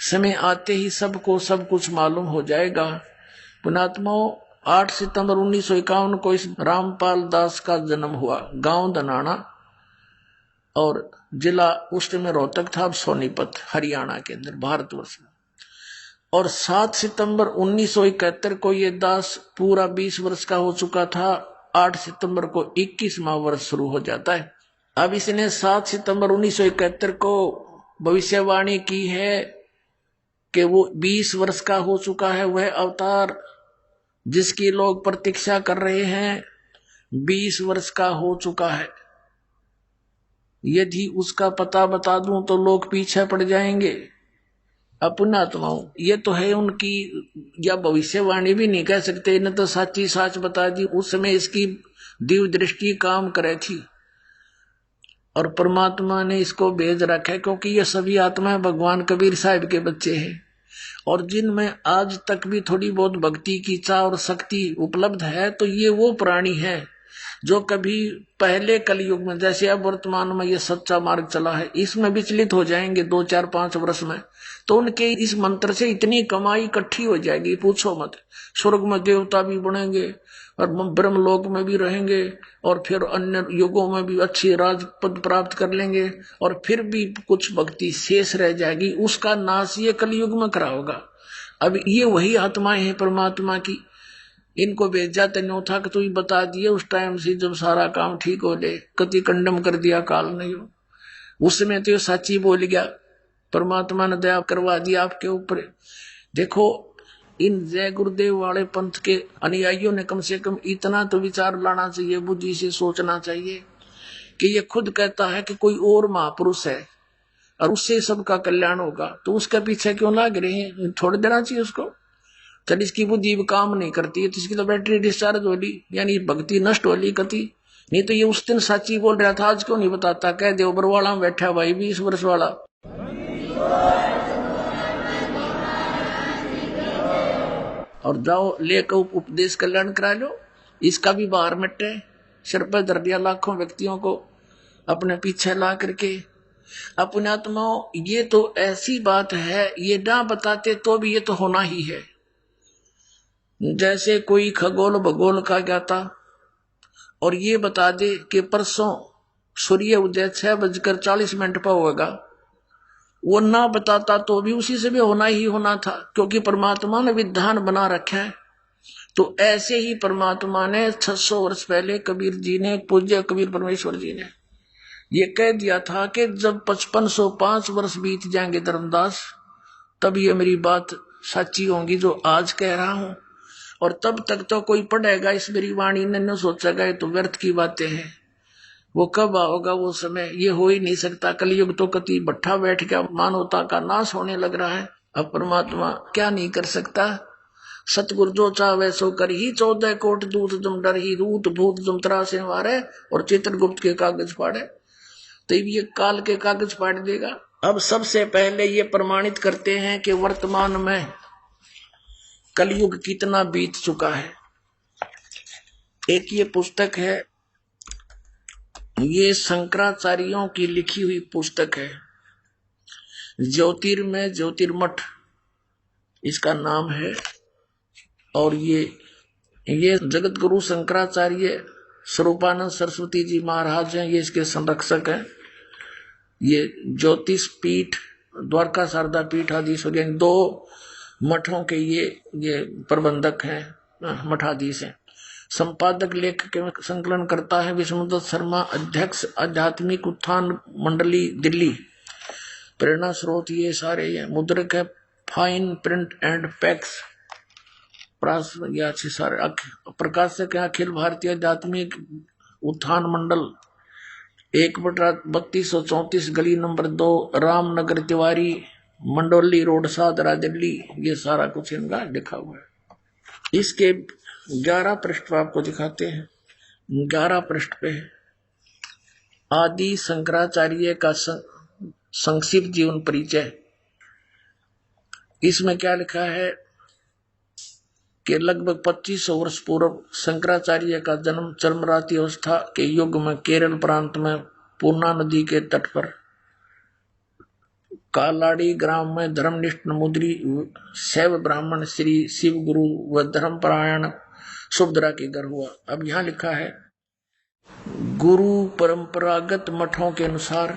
समय आते ही सबको सब कुछ मालूम हो जाएगा। पुणात्माओं, 8 सितंबर 1951 को इस रामपाल दास का जन्म हुआ। गांव धनाना और जिला उस समय रोहतक था, अब सोनीपत, हरियाणा के अंदर, भारतवर्ष में। और 7 सितंबर 1971 को ये दास पूरा 20 वर्ष का हो चुका था। 8 सितंबर को 21वां वर्ष शुरू हो जाता है। अब इसने 7 सितंबर 1971 को भविष्यवाणी की है कि वो 20 वर्ष का हो चुका है, वह अवतार जिसकी लोग प्रतीक्षा कर रहे हैं 20 वर्ष का हो चुका है। यदि उसका पता बता दूं तो लोग पीछे पड़ जाएंगे। अपना आत्माओं, ये तो है उनकी, या भविष्यवाणी भी नहीं कह सकते, इन्हें तो साची साच बता दी। उस समय इसकी दिव्य दृष्टि काम करे थी और परमात्मा ने इसको भेज रखा है, क्योंकि ये सभी आत्माएं भगवान कबीर साहिब के बच्चे हैं और जिनमें आज तक भी थोड़ी बहुत भक्ति की चाह और शक्ति उपलब्ध है। तो ये वो प्राणी है जो कभी पहले कलयुग में, जैसे अब वर्तमान में ये सच्चा मार्ग चला है, इसमें विचलित हो जाएंगे 2, 4, 5 वर्ष में। तो उनके इस मंत्र से इतनी कमाई इकट्ठी हो जाएगी, पूछो मत। स्वर्ग में देवता भी बनेंगे और ब्रह्मलोक में भी रहेंगे और फिर अन्य युगों में भी अच्छी राजपद प्राप्त कर लेंगे और फिर भी कुछ भक्ति शेष रह जाएगी, उसका नाश ये कलयुग में करा होगा। अब ये वही आत्माएं हैं परमात्मा की। इनको भेजा तेनो था कि तू ही बता दिए उस टाइम से जब सारा काम ठीक हो ले, कति कंडम कर दिया काल नहीं हो। उस समय तो ये साची बोल गया, परमात्मा ने दया करवा दिया आपके ऊपर। देखो, इन जय गुरुदेव वाले पंथ के अनुयायियों ने कम से कम इतना तो विचार लाना चाहिए, बुद्धि से सोचना चाहिए कि ये खुद कहता है कि कोई और महापुरुष है और उससे सबका कल्याण होगा, तो उसके पीछे क्यों लाग रहे हैं? छोड़ देना चाहिए उसको। चल, इसकी बुद्धि काम नहीं करती है तो इसकी तो बैटरी डिस्चार्ज होली, यानी भक्ति नष्ट होली कति। नहीं तो ये उस दिन साची बोल रहा था, आज क्यों नहीं बताता? कह दे बरवाड़ा में बैठा भाई 20 वर्ष वाला, और जाओ लेकर उपदेश कल्याण करा लो। इसका भी बाहर मिटे, सिर पर धर दिया लाखों व्यक्तियों को अपने पीछे ला करके। अपने आत्माओं, ये तो ऐसी बात है, ये ना बताते तो भी ये तो होना ही है। जैसे कोई खगोल भगोल का ज्ञाता और ये बता दे कि परसों सूर्य उदय 6:40 पर होगा, वो ना बताता तो भी उसी से भी होना ही होना था, क्योंकि परमात्मा ने विधान बना रखा है। तो ऐसे ही परमात्मा ने 600 वर्ष पहले कबीर जी ने, पूज्य कबीर परमेश्वर जी ने ये कह दिया था कि जब 5505 वर्ष बीत जाएंगे धर्मदास, तब ये मेरी बात सच्ची होगी जो आज कह रहा हूं। और तब तक तो कोई पढ़ेगा इस मेरी वाणी ने, न सोचेगा ये तो व्यर्थ की बातें हैं। वो कब आओगा वो समय, ये हो ही नहीं सकता। कलयुग तो कति भट्ठा बैठ गया, मानवता का नाश होने लग रहा है। अब परमात्मा क्या नहीं कर सकता? सतगुरु जो चाहे सो कर ही, 14 कोट दूत जम डर ही, रूत भूत जम तरा से मारे और चित्रगुप्त के कागज फाड़े। तो ये काल के कागज फाड़ देगा। अब सबसे पहले ये प्रमाणित करते हैं कि वर्तमान में कलयुग कितना बीत चुका है। एक ये पुस्तक है, ये शंकराचार्यों की लिखी हुई पुस्तक है, ज्योतिर्मय ज्योतिर्मठ इसका नाम है। और ये जगत गुरु शंकराचार्य स्वरूपानंद सरस्वती जी महाराज हैं, ये इसके संरक्षक हैं। ये ज्योतिष पीठ, द्वारका शारदा पीठ आदि 2 मठों के ये प्रबंधक हैं, मठाधीश हैं। संपादक लेखक के संकलन करता है विष्णुदत्त शर्मा, अध्यक्ष आध्यात्मिक उत्थान मंडली दिल्ली। प्रेरणा स्रोत ये सारे हैं। मुद्रक है फाइन प्रिंट एंड पैक्स सारे प्रकाशक अखिल भारतीय आध्यात्मिक उत्थान मंडल 1/3234 गली नंबर 2 रामनगर तिवारी मंडोली रोड सादरा दिल्ली। ये सारा कुछ इनका लिखा हुआ है। इसके 11 पृष्ठ आपको दिखाते हैं। 11 पृष्ठ पे आदि शंकराचार्य का संक्षिप्त जीवन परिचय। इसमें क्या लिखा है कि लगभग 2500 वर्ष पूर्व शंकराचार्य का जन्म चरमराती अवस्था के युग में केरल प्रांत में पूर्णा नदी के तट पर कालाड़ी ग्राम में धर्मनिष्ठ नमुद्री शैव ब्राह्मण श्री शिव गुरु व धर्मपरायण सुभद्रा के घर हुआ। अब यहाँ लिखा है गुरु परंपरागत मठों के अनुसार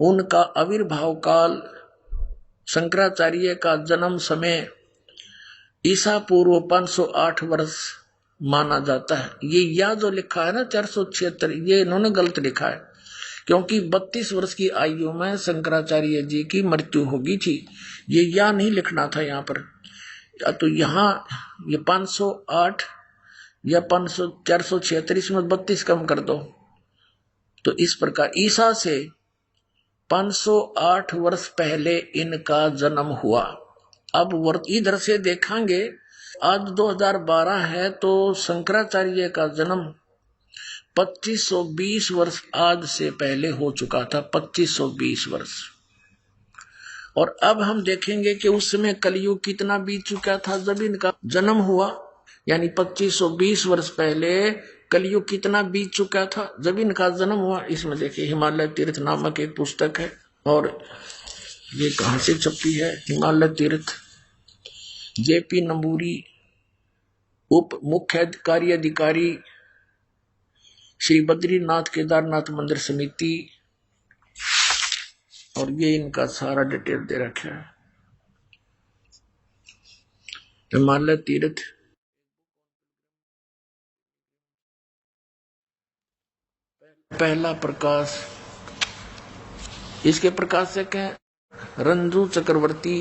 उनका आविर्भाव काल शंकराचार्य का जन्म समय ईसा पूर्व 508 वर्ष माना जाता है। ये या जो लिखा है ना 476, ये इन्होंने गलत लिखा है, क्योंकि 32 वर्ष की आयु में शंकराचार्य जी की मृत्यु होगी थी। ये या नहीं लिखना था यहाँ पर। तो यहाँ ये 508 या 476 में 32 कम कर दो। तो इस प्रकार ईसा से 508 वर्ष पहले इनका जन्म हुआ। अब इधर से देखेंगे, आज 2012 है तो शंकराचार्य का जन्म 2520 वर्ष आज से पहले हो चुका था। 2520 वर्ष। और अब हम देखेंगे कि उस समय कलयुग कितना बीत चुका था जब इनका जन्म हुआ, यानी 2520 वर्ष पहले कलयुग कितना बीत चुका था जब इनका जन्म हुआ। इसमें देखिए हिमालय तीर्थ नामक एक पुस्तक है, और ये कहां से छपी है? हिमालय तीर्थ, जेपी नंबूरी, उप मुख्य कार्यधिकारी श्री बद्रीनाथ केदारनाथ मंदिर समिति, और ये इनका सारा डिटेल दे रखा है। हिमालय तीर्थ पहला प्रकाश, इसके प्रकाशक हैं रंजू चक्रवर्ती,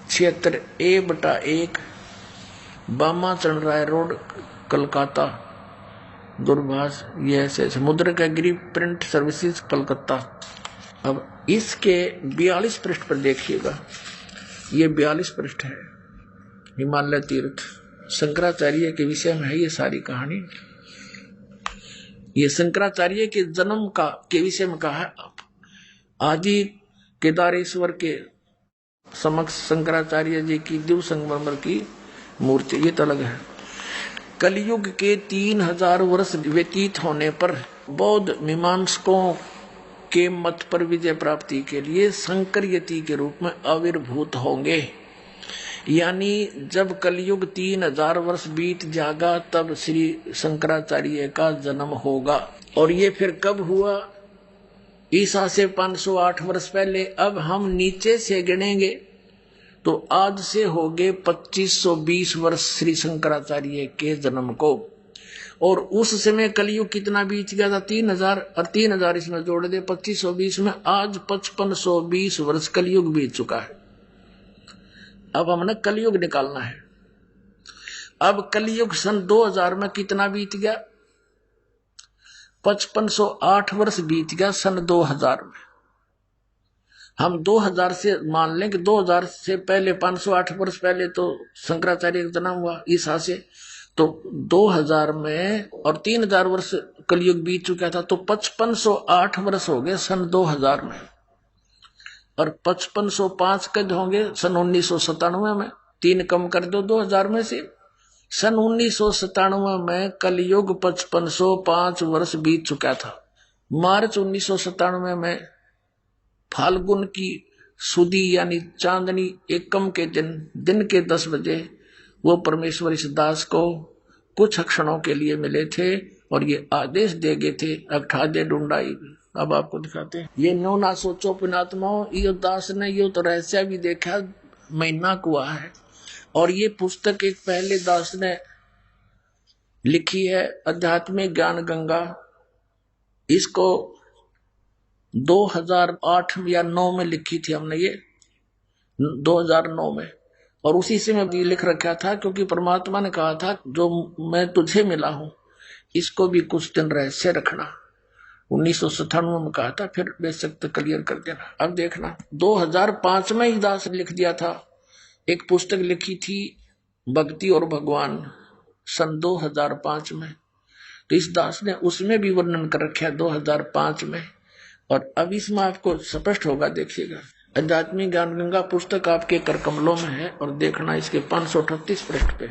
क्षेत्र A/1, बामा चरण राय रोड, कलकत्ता, दूरभाष। ये ऐसे समुद्र का गिरी प्रिंट सर्विसेज, कलकत्ता। अब इसके 42 पृष्ठ पर देखिएगा, ये 42 पृष्ठ है। हिमालय तीर्थ शंकराचार्य के विषय में है ये सारी कहानी। ये शंकराचार्य के जन्म का के विषय में कहा है। आदि केदारेश्वर के समक्ष शंकराचार्य जी की दिव्य संगमरमर की मूर्ति, ये तो अलग है। कलयुग के 3000 वर्ष व्यतीत होने पर बौद्ध मीमांसकों के मत पर विजय प्राप्ति के लिए शंकर यति के रूप में आविर्भूत होंगे। यानी जब कलयुग 3000 वर्ष बीत जाएगा तब श्री शंकराचार्य का जन्म होगा। और ये फिर कब हुआ? ईसा से 508 वर्ष पहले। अब हम नीचे से गिनेंगे तो आज से हो गए 2520 वर्ष श्री शंकराचार्य के जन्म को। और उस समय कलयुग कितना बीत गया था? 3000, और 3000 इसमें जोड़ दे 2520 में, आज 5520 वर्ष कलयुग बीत चुका है। अब हमने कलयुग निकालना है। अब कलयुग सन 2000 में कितना बीत गया? 5508 वर्ष बीत गया सन 2000 में। हम 2000 से मान लें कि 2000 से पहले 508 वर्ष पहले तो शंकराचार्य का जन्म हुआ ईसा से, तो 2000 में और 3000 वर्ष कलयुग बीत चुका था, तो 5508 वर्ष हो गए सन 2000 में। और 5505 कद होंगे सन 1997 में। 3 कम कर दो 2000 में से। सन 1997 में कलयुग 5505 वर्ष बीत चुका था। मार्च 1997 में फाल्गुन की सुदी यानी चांदनी एकम के दिन के 10 बजे वो परमेश्वर इस दास को कुछ क्षणों के लिए मिले थे और ये आदेश दे गए थे, अगठा दे ढूंढाई। अब आपको दिखाते हैं। ये नो ना सोचो पुणात्माओं, यो दास ने यो तो रहस्य भी देखा, महीना कुआ है। और ये पुस्तक एक पहले दास ने लिखी है, आध्यात्मिक ज्ञान गंगा। इसको 2008 या 9 में लिखी थी हमने ये। 2009 में। और उसी से मैं भी लिख रखा था, क्योंकि परमात्मा ने कहा था जो मैं तुझे मिला हूं इसको भी कुछ दिन रहस्य रखना। 1997 में कहा था, फिर बेशक तो क्लियर कर देना। अब देखना 2005 में ही दास लिख दिया था, एक पुस्तक लिखी थी भक्ति और भगवान सन 2005 में। तो इस दास ने उसमें भी वर्णन कर रखा है 2005 में। और अब इसमें आपको स्पष्ट होगा, देखिएगा। आध्यात्मिक ज्ञान गंगा पुस्तक आपके कर कमलों में है और देखना इसके 538 पृष्ठ पे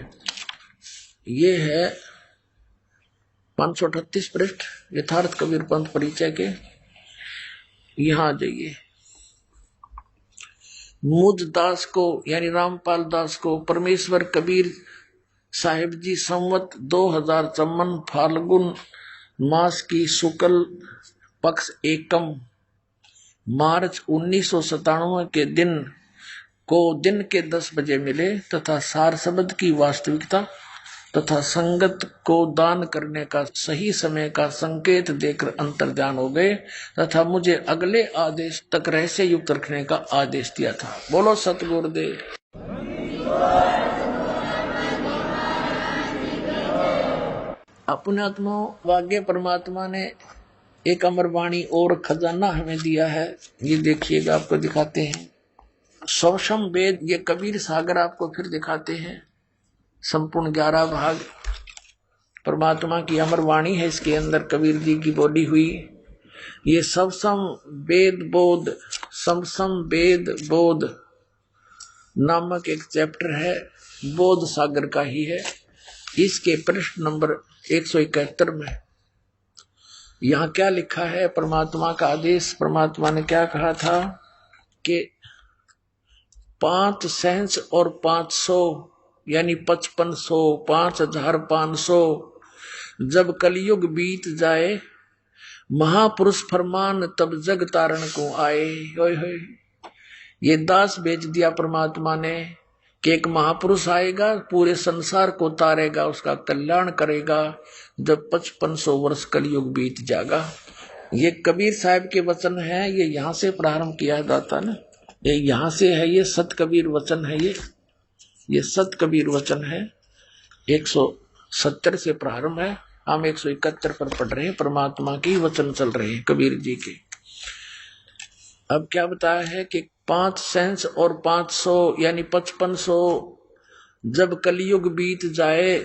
ये है। 538 पृष्ठ यथार्थ कबीर पंथ परिचय के, यहां आ जाइए। मुझ दास को यानी रामपाल दास को परमेश्वर कबीर साहिब जी संवत 2054 फाल्गुन मास की शुक्ल पक्ष एकम मार्च 1997 के दिन को दिन के 10 बजे मिले तथा सार शब्द की वास्तविकता तथा संगत को दान करने का सही समय का संकेत देकर अंतर्ध्यान हो गए तथा मुझे अगले आदेश तक रहस्य युक्त रखने का आदेश दिया था। बोलो सतगुरुदेव। अपने आत्मा वाग्य परमात्मा ने एक अमरवाणी और खजाना हमें दिया है। ये देखिएगा, आपको दिखाते हैं। सौषम वेद, ये कबीर सागर आपको फिर दिखाते हैं। संपूर्ण 11 भाग परमात्मा की अमरवाणी है, इसके अंदर कबीर जी की बोली हुई। ये सबसम वेद बोध, समसम वेद बोध नामक एक चैप्टर है, बोध सागर का ही है। इसके पृष्ठ नंबर 171 में यहाँ क्या लिखा है, परमात्मा का आदेश। परमात्मा ने क्या कहा था कि 5 सहंस और 500 यानी 5500 5500 जब कलयुग बीत जाए महापुरुष फरमान तब जग तारण को आए। होय होय, ये दास भेज दिया परमात्मा ने कि एक महापुरुष आएगा, पूरे संसार को तारेगा, उसका कल्याण करेगा जब 5500 वर्ष कलयुग बीत जाएगा। ये कबीर साहब के वचन है, ये यहाँ से प्रारंभ किया जाता ना, ये यहाँ से है, ये सत कबीर वचन है। ये सत कबीर वचन है। 170 से प्रारंभ है, हम 171 पर पढ़ रहे हैं। परमात्मा की वचन चल रहे हैं कबीर जी के। अब क्या बताया है कि 5 सहंस और 500 यानी 5500 जब कलयुग बीत जाए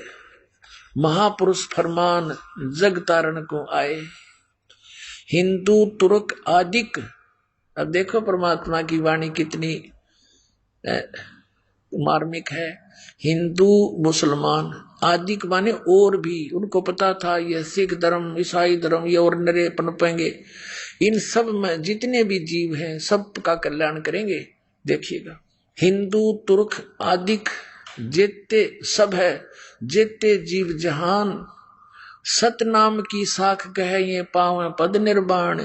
महापुरुष फरमान जग तारण को आए। हिंदू तुर्क आदिक, अब देखो परमात्मा की वाणी कितनी मार्मिक है। हिंदू मुसलमान आदिक माने और भी, उनको पता था ये सिख धर्म ईसाई धर्म ये और नरे पनपेंगे, इन सब में जितने भी जीव हैं सब का कल्याण करेंगे। देखिएगा, हिंदू तुर्क आदिक जेते सब है, जेते जीव जहान सतनाम की साख कहे ये पावे पद निर्वाण।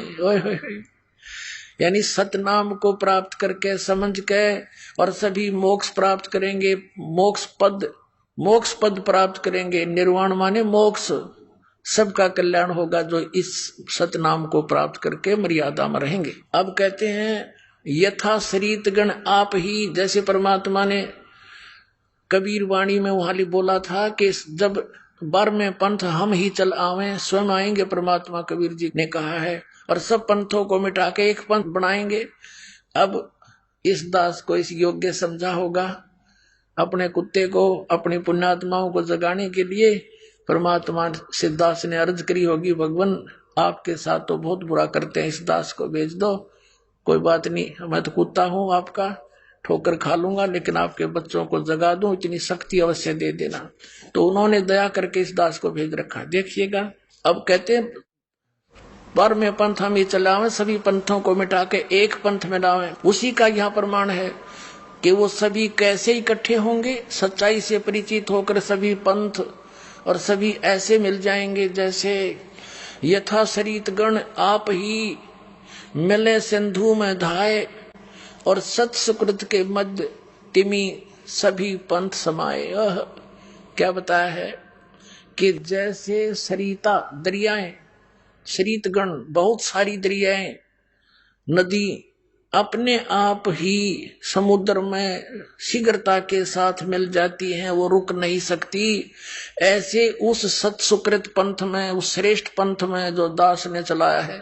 यानी सतनाम को प्राप्त करके समझ के और सभी मोक्ष प्राप्त करेंगे, मोक्ष पद प्राप्त करेंगे। निर्वाण माने मोक्ष, सबका कल्याण होगा जो इस सतनाम को प्राप्त करके मर्यादा में रहेंगे। अब कहते हैं यथा शरीत गण आप ही, जैसे परमात्मा ने कबीर वाणी में वहां बोला था कि जब 12वें पंथ हम ही चल आवे, स्वयं आएंगे। परमात्मा कबीर जी ने कहा है और सब पंथों को मिटा के एक पंथ बनाएंगे। अब इस दास को इस योग्य समझा होगा, अपने कुत्ते को अपनी पुण्यात्माओं को जगाने के लिए परमात्मा से दास ने अर्ज करी होगी, भगवान आपके साथ तो बहुत बुरा करते हैं, इस दास को भेज दो। कोई बात नहीं, मैं तो कुत्ता हूं आपका, ठोकर खा लूंगा, लेकिन आपके बच्चों को जगा दूं, इतनी शक्ति अवश्य दे देना। तो उन्होंने दया करके इस दास को भेज रखा। देखिएगा, अब कहते हैं 12वें पंथ हम ही चलावे, सभी पंथों को मिटा के एक पंथ में लावे। उसी का यहाँ प्रमाण है कि वो सभी कैसे इकट्ठे होंगे, सच्चाई से परिचित होकर सभी पंथ और सभी ऐसे मिल जाएंगे जैसे यथा शरीत गण आप ही मिले सिंधु में धाये और सत सुकृत के मध्य तिमी सभी पंथ समाये। क्या बताया है कि जैसे सरिता दरियाएं, शरीत गण बहुत सारी दरियाएं, नदी अपने आप ही समुद्र में शीघ्रता के साथ मिल जाती हैं, वो रुक नहीं सकती। ऐसे उस सत्सुकृत पंथ में, उस श्रेष्ठ पंथ में जो दास ने चलाया है,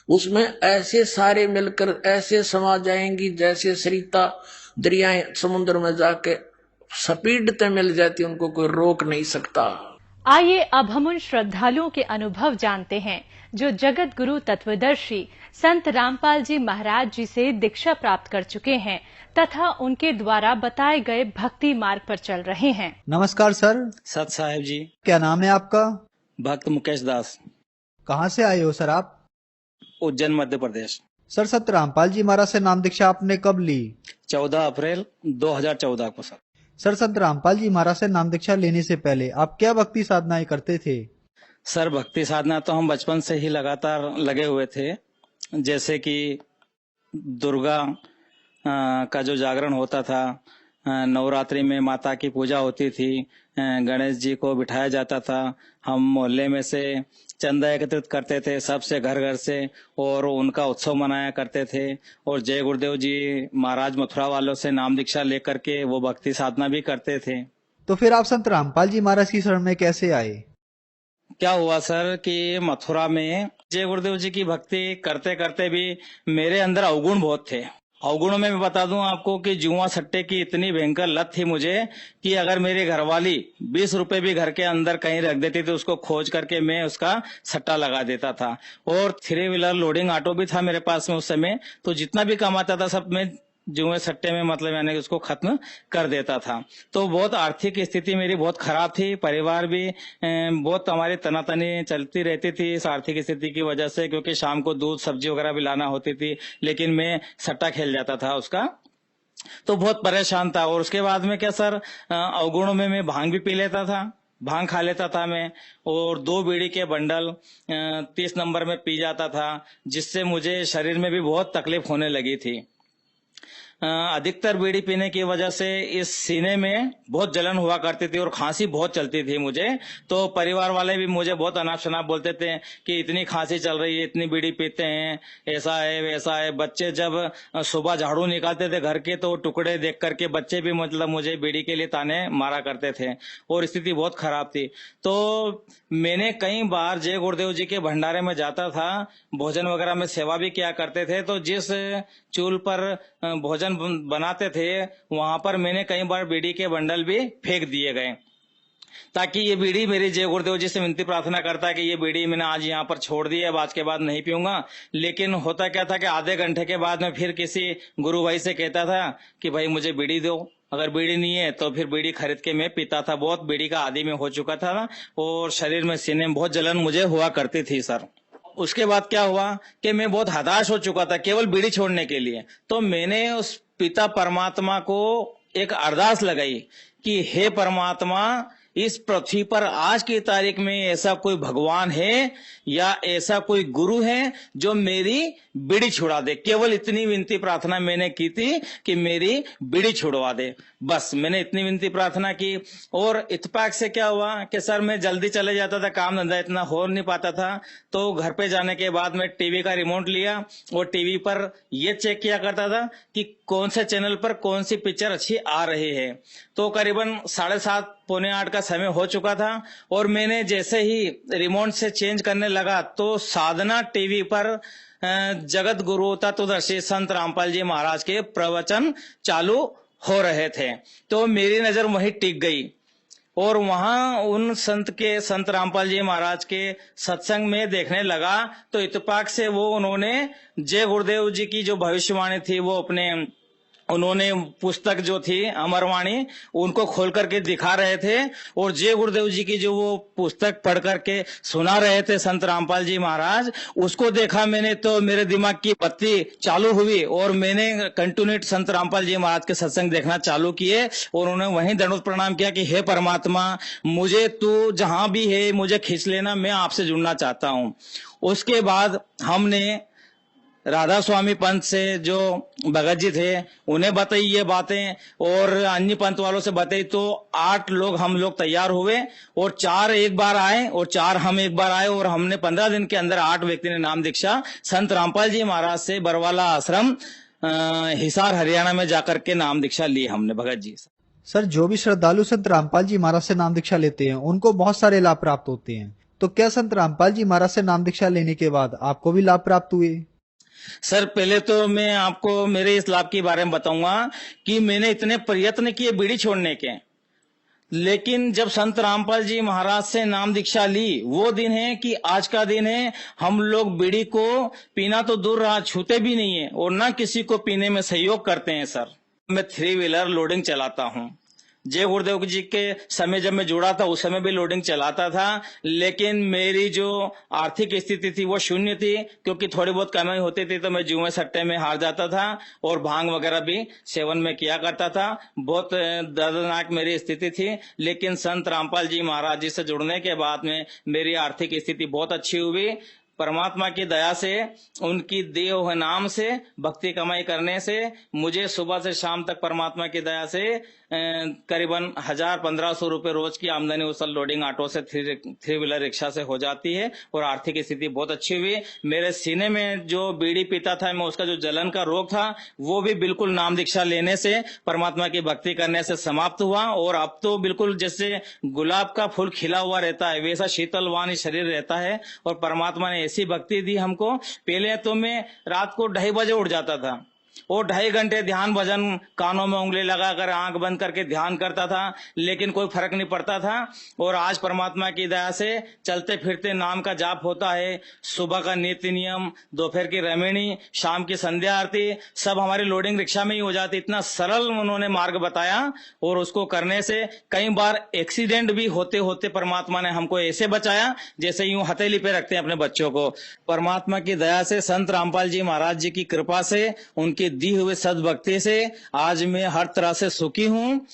उसमें ऐसे सारे मिलकर ऐसे समा जाएंगी जैसे सरिता दरियाएं समुद्र में जाके स्पीडते मिल जाती, उनको कोई रोक नहीं सकता। आइए अब हम उन श्रद्धालुओं के अनुभव जानते हैं जो जगत गुरु तत्वदर्शी संत रामपाल जी महाराज जी से दीक्षा प्राप्त कर चुके हैं तथा उनके द्वारा बताए गए भक्ति मार्ग पर चल रहे हैं। नमस्कार सर। सत साहेब जी। क्या नाम है आपका? भक्त मुकेश दास। कहाँ से आए हो सर आप? उज्जैन मध्य प्रदेश। सर संत रामपाल जी महाराज से नाम दीक्षा आपने कब ली? 14 अप्रैल 2014 को। सर संत रामपाल जी महाराज से नाम दीक्षा लेने से पहले आप क्या भक्ति साधनाएं करते थे? सर भक्ति साधना तो हम बचपन से ही लगातार लगे हुए थे। जैसे कि दुर्गा का जो जागरण होता था, नवरात्रि में माता की पूजा होती थी, गणेश जी को बिठाया जाता था। हम मोहल्ले में से चंदा एकत्रित करते थे सबसे घर घर से और उनका उत्सव मनाया करते थे। और जय गुरुदेव जी महाराज मथुरा वालों से नाम दीक्षा लेकर के वो भक्ति साधना भी करते थे। तो फिर आप संत रामपाल जी महाराज की शरण में कैसे आए? क्या हुआ सर कि मथुरा में जय गुरुदेव जी की भक्ति करते करते भी मेरे अंदर अवगुण बहुत थे। अवगुणों में मैं बता दूं आपको कि जुआ सट्टे की इतनी भयंकर लत थी मुझे कि अगर मेरे घरवाली 20 रुपए भी घर के अंदर कहीं रख देती तो उसको खोज करके मैं उसका सट्टा लगा देता था। और 3 व्हीलर लोडिंग ऑटो भी था मेरे पास में उस समय, तो जितना भी कमाता था सब मैं जुए सट्टे में मतलब यानी उसको खत्म कर देता था। तो बहुत आर्थिक स्थिति मेरी बहुत खराब थी, परिवार भी बहुत हमारी तनातनी चलती रहती थी इस आर्थिक स्थिति की वजह से, क्योंकि शाम को दूध सब्जी वगैरह भी लाना होती थी, लेकिन मैं सट्टा खेल जाता था उसका, तो बहुत परेशान था। और उसके बाद में क्या सर, अवगुणों में मैं भांग भी पी लेता था, भांग खा लेता था मैं, और 2 बीड़ी के बंडल 30 नंबर में पी जाता था, जिससे मुझे शरीर में भी बहुत तकलीफ होने लगी थी। अधिकतर बीड़ी पीने की वजह से इस सीने में बहुत जलन हुआ करती थी और खांसी बहुत चलती थी मुझे। तो परिवार वाले भी मुझे बहुत अनाप शनाप बोलते थे कि इतनी खांसी चल रही है, इतनी बीड़ी पीते हैं, ऐसा है वैसा है। बच्चे जब सुबह झाड़ू निकालते थे घर के तो टुकड़े देख करके बच्चे भी मतलब मुझे बीड़ी के लिए ताने मारा करते थे और स्थिति बहुत खराब थी। तो मैंने कई बार जय गुरुदेव जी के भंडारे में जाता था, भोजन वगैरह में सेवा भी किया करते थे। तो जिस चूल्ह पर भोजन बनाते थे वहां पर मैंने कई बार बीड़ी के बंडल भी फेंक दिए गए, ताकि ये बीड़ी, मेरी जय गुरुदेव जी से विनती प्रार्थना करता कि ये बीड़ी मैंने आज यहाँ पर छोड़ दी है, अब आज के बाद नहीं पीऊंगा। लेकिन होता क्या था कि आधे घंटे के बाद में फिर किसी गुरु भाई से कहता था कि भाई मुझे बीड़ी दो, अगर बीड़ी नहीं है तो फिर बीड़ी खरीद के मैं पीता था। बहुत बीड़ी का आदी में हो चुका था और शरीर में, सीने में बहुत जलन मुझे हुआ करती थी सर। उसके बाद क्या हुआ कि मैं बहुत हताश हो चुका था केवल बीड़ी छोड़ने के लिए। तो मैंने उस पिता परमात्मा को एक अरदास लगाई कि हे परमात्मा, इस पृथ्वी पर आज की तारीख में ऐसा कोई भगवान है या ऐसा कोई गुरु है जो मेरी बीड़ी छुड़ा दे। केवल इतनी विनती प्रार्थना मैंने की थी कि मेरी बीड़ी छुड़वा दे, बस मैंने इतनी विनती प्रार्थना की। और इत्तेफाक से क्या हुआ कि सर मैं जल्दी चले जाता था, काम धंधा इतना हो नहीं पाता था। तो घर पे जाने के बाद मैं टीवी का रिमोट लिया और टीवी पर ये चेक किया करता था कि कौन से चैनल पर कौन सी पिक्चर अच्छी आ रही है। तो करीबन 7:30 पौने 8 का समय हो चुका था और मैंने जैसे ही रिमोट से चेंज करने लगा तो साधना टीवी पर जगत गुरु तत्वदर्शी संत रामपाल जी महाराज के प्रवचन चालू हो रहे थे। तो मेरी नजर वहीं टिक गई और वहां उन संत रामपाल जी महाराज के सत्संग में देखने लगा। तो इत्तेफाक से वो उन्होंने जय गुरुदेव जी की जो भविष्यवाणी थी वो उन्होंने पुस्तक जो थी अमरवाणी उनको खोल करके दिखा रहे थे और जय गुरुदेव जी की जो वो पुस्तक पढ़ करके सुना रहे थे संत रामपाल जी महाराज, उसको देखा मैंने तो मेरे दिमाग की बत्ती चालू हुई और मैंने कंटिन्यूट संत रामपाल जी महाराज के सत्संग देखना चालू किए। और उन्होंने वहीं दंडवत प्रणाम किया कि हे परमात्मा, मुझे तू जहां भी है मुझे खींच लेना, मैं आपसे जुड़ना चाहता हूं। उसके बाद हमने राधा स्वामी पंथ से जो भगत जी थे उन्हें बताई ये बातें और अन्य पंथ वालों से बताई। तो 8 लोग हम लोग तैयार हुए और 4 एक बार आए और 4 हम एक बार आए और हमने 15 दिन के अंदर 8 व्यक्ति ने नाम दीक्षा संत रामपाल जी महाराज से बरवाला आश्रम हिसार हरियाणा में जाकर के नाम दीक्षा ली हमने भगत जी। सर, जो भी श्रद्धालु संत रामपाल जी महाराज से नाम दीक्षा लेते हैं उनको बहुत सारे लाभ प्राप्त होते हैं, तो क्या संत रामपाल जी महाराज से नाम दीक्षा लेने के बाद आपको भी लाभ प्राप्त हुए? सर, पहले तो मैं आपको मेरे इस लाभ के बारे में बताऊंगा कि मैंने इतने प्रयत्न किए बीड़ी छोड़ने के, लेकिन जब संत रामपाल जी महाराज से नाम दीक्षा ली, वो दिन है कि आज का दिन है। हम लोग बीड़ी को पीना तो दूर रहा, छूते भी नहीं है और न किसी को पीने में सहयोग करते हैं। सर, मैं 3 व्हीलर लोडिंग चलाता हूँ। जय गुरुदेव जी के समय जब मैं जुड़ा था उस समय भी लोडिंग चलाता था, लेकिन मेरी जो आर्थिक स्थिति थी वो शून्य थी, क्योंकि थोड़ी बहुत कमाई होती थी तो मैं जुए सट्टे में हार जाता था और भांग वगैरह भी सेवन में किया करता था। बहुत दर्दनाक मेरी स्थिति थी, लेकिन संत रामपाल जी महाराज जी से जुड़ने के बाद में मेरी आर्थिक स्थिति बहुत अच्छी हुई। परमात्मा की दया से, उनकी दिए हुए नाम से, भक्ति कमाई करने से मुझे सुबह से शाम तक परमात्मा की दया से करीबन 1000-1500 रुपए रोज की आमदनी उस लोडिंग ऑटो से 3 व्हीलर रिक्शा से हो जाती है और आर्थिक स्थिति बहुत अच्छी हुई। मेरे सीने में जो बीड़ी पीता था मैं, उसका जो जलन का रोग था वो भी बिल्कुल नाम दीक्षा लेने से, परमात्मा की भक्ति करने से समाप्त हुआ और अब तो बिल्कुल जैसे गुलाब का फूल खिला हुआ रहता है वैसा शीतलवान शरीर रहता है। और परमात्मा ने ऐसी भक्ति दी हमको। पहले तो मैं रात को 2:30 बजे उठ जाता था और 2.5 घंटे ध्यान भजन, कानों में उंगली लगाकर आंख बंद करके ध्यान करता था, लेकिन कोई फर्क नहीं पड़ता था। और आज परमात्मा की दया से चलते फिरते नाम का जाप होता है, सुबह का नित्य नियम, दोपहर की रमणी, शाम की संध्या आरती, सब हमारी लोडिंग रिक्शा में ही हो जाती। इतना सरल उन्होंने मार्ग बताया और उसको करने से कई बार एक्सीडेंट भी होते होते परमात्मा ने हमको ऐसे बचाया जैसे यूं हथेली पे रखते हैं अपने बच्चों को। परमात्मा की दया से, संत रामपाल जी महाराज जी की कृपा से, उनकी दी हुए सद्भक्ति से आज मैं हर तरह से सुखी हूँ।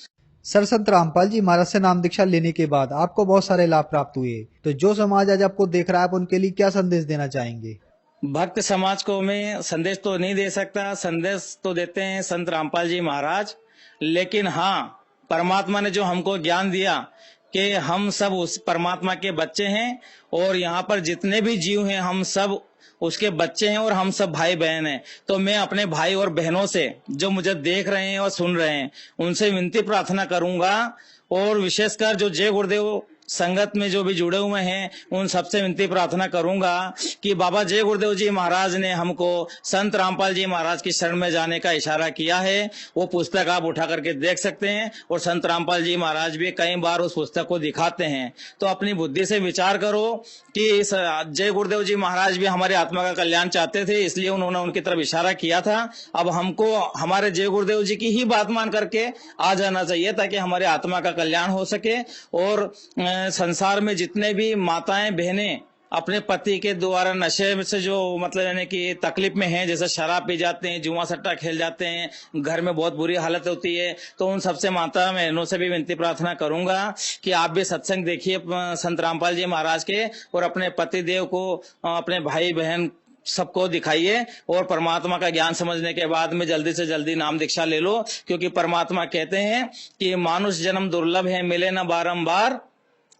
सर, संत रामपाल जी महाराज से नाम दीक्षा लेने के बाद आपको बहुत सारे लाभ प्राप्त हुए, तो जो समाज आज आपको देख रहा है आप उनके लिए क्या संदेश देना चाहेंगे? भक्त समाज को मैं संदेश तो नहीं दे सकता, संदेश तो देते हैं संत रामपाल जी महाराज, लेकिन हाँ, परमात्मा ने जो हमको ज्ञान दिया कि हम सब उस परमात्मा के बच्चे हैं और यहाँ पर जितने भी जीव हैं हम सब उसके बच्चे हैं और हम सब भाई बहन हैं। तो मैं अपने भाई और बहनों से जो मुझे देख रहे हैं और सुन रहे हैं उनसे विनती प्रार्थना करूंगा, और विशेषकर जो जय गुरुदेव संगत में जो भी जुड़े हुए हैं उन सबसे विनती प्रार्थना करूंगा कि बाबा जय गुरुदेव जी महाराज ने हमको संत रामपाल जी महाराज की शरण में जाने का इशारा किया है। वो पुस्तक आप उठा करके देख सकते हैं और संत रामपाल जी महाराज भी कई बार उस पुस्तक को दिखाते हैं। तो अपनी बुद्धि से विचार करो कि जय गुरुदेव जी महाराज भी हमारी आत्मा का कल्याण चाहते थे, इसलिए उन्होंने उनकी तरफ इशारा किया था। अब हमको हमारे जय गुरुदेव जी की ही बात मान करके आ जाना चाहिए ताकि हमारे आत्मा का कल्याण हो सके। और संसार में जितने भी माताएं बहनें अपने पति के द्वारा नशे से जो मतलब यानी कि तकलीफ में हैं, जैसे शराब पी जाते हैं, जुआ सट्टा खेल जाते हैं, घर में बहुत बुरी हालत होती है, तो उन सबसे माता बहनों से भी विनती प्रार्थना करूंगा कि आप भी सत्संग देखिए संत रामपाल जी महाराज के और अपने पति देव को, अपने भाई बहन सबको दिखाइए और परमात्मा का ज्ञान समझने के बाद में जल्दी से जल्दी नाम दीक्षा ले लो, क्योंकि परमात्मा कहते हैं कि मानुष जन्म दुर्लभ है, मिले न बारंबार,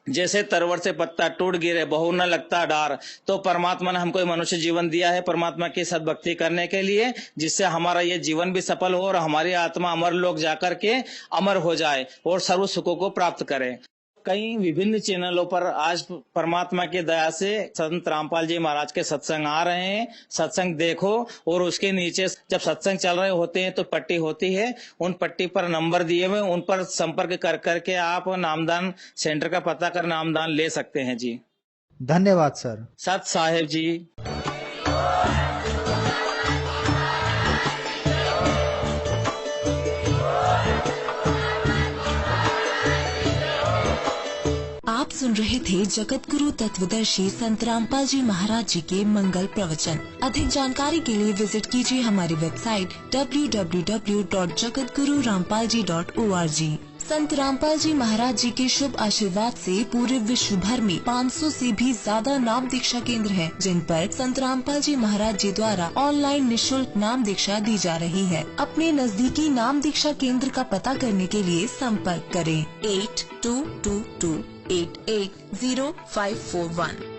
जैसे तरवर से पत्ता टूट गिरे बहु न लगता डार। तो परमात्मा ने हमको मनुष्य जीवन दिया है परमात्मा की सद्भक्ति करने के लिए, जिससे हमारा ये जीवन भी सफल हो और हमारी आत्मा अमर लोक जाकर के अमर हो जाए और सर्व सुखों को प्राप्त करे। कई विभिन्न चैनलों पर आज परमात्मा की दया से संत रामपाल जी महाराज के सत्संग आ रहे हैं। सत्संग देखो और उसके नीचे जब सत्संग चल रहे होते हैं तो पट्टी होती है, उन पट्टी पर नंबर दिए हुए, उन पर संपर्क कर करके आप नामदान सेंटर का पता कर नामदान ले सकते हैं जी। धन्यवाद सर। सत साहेब जी। आप सुन रहे थे जगत गुरु तत्वदर्शी संत रामपाल जी महाराज जी के मंगल प्रवचन। अधिक जानकारी के लिए विजिट कीजिए हमारी वेबसाइट www.jagatgururampalji.org। संत रामपाल जी महाराज जी के शुभ आशीर्वाद से पूरे विश्व भर में 500 से भी ज्यादा नाम दीक्षा केंद्र हैं, जिन पर संत रामपाल जी महाराज जी द्वारा ऑनलाइन निःशुल्क नाम दीक्षा दी जा रही है। अपने नजदीकी नाम दीक्षा केंद्र का पता करने के लिए संपर्क करें 8222880541।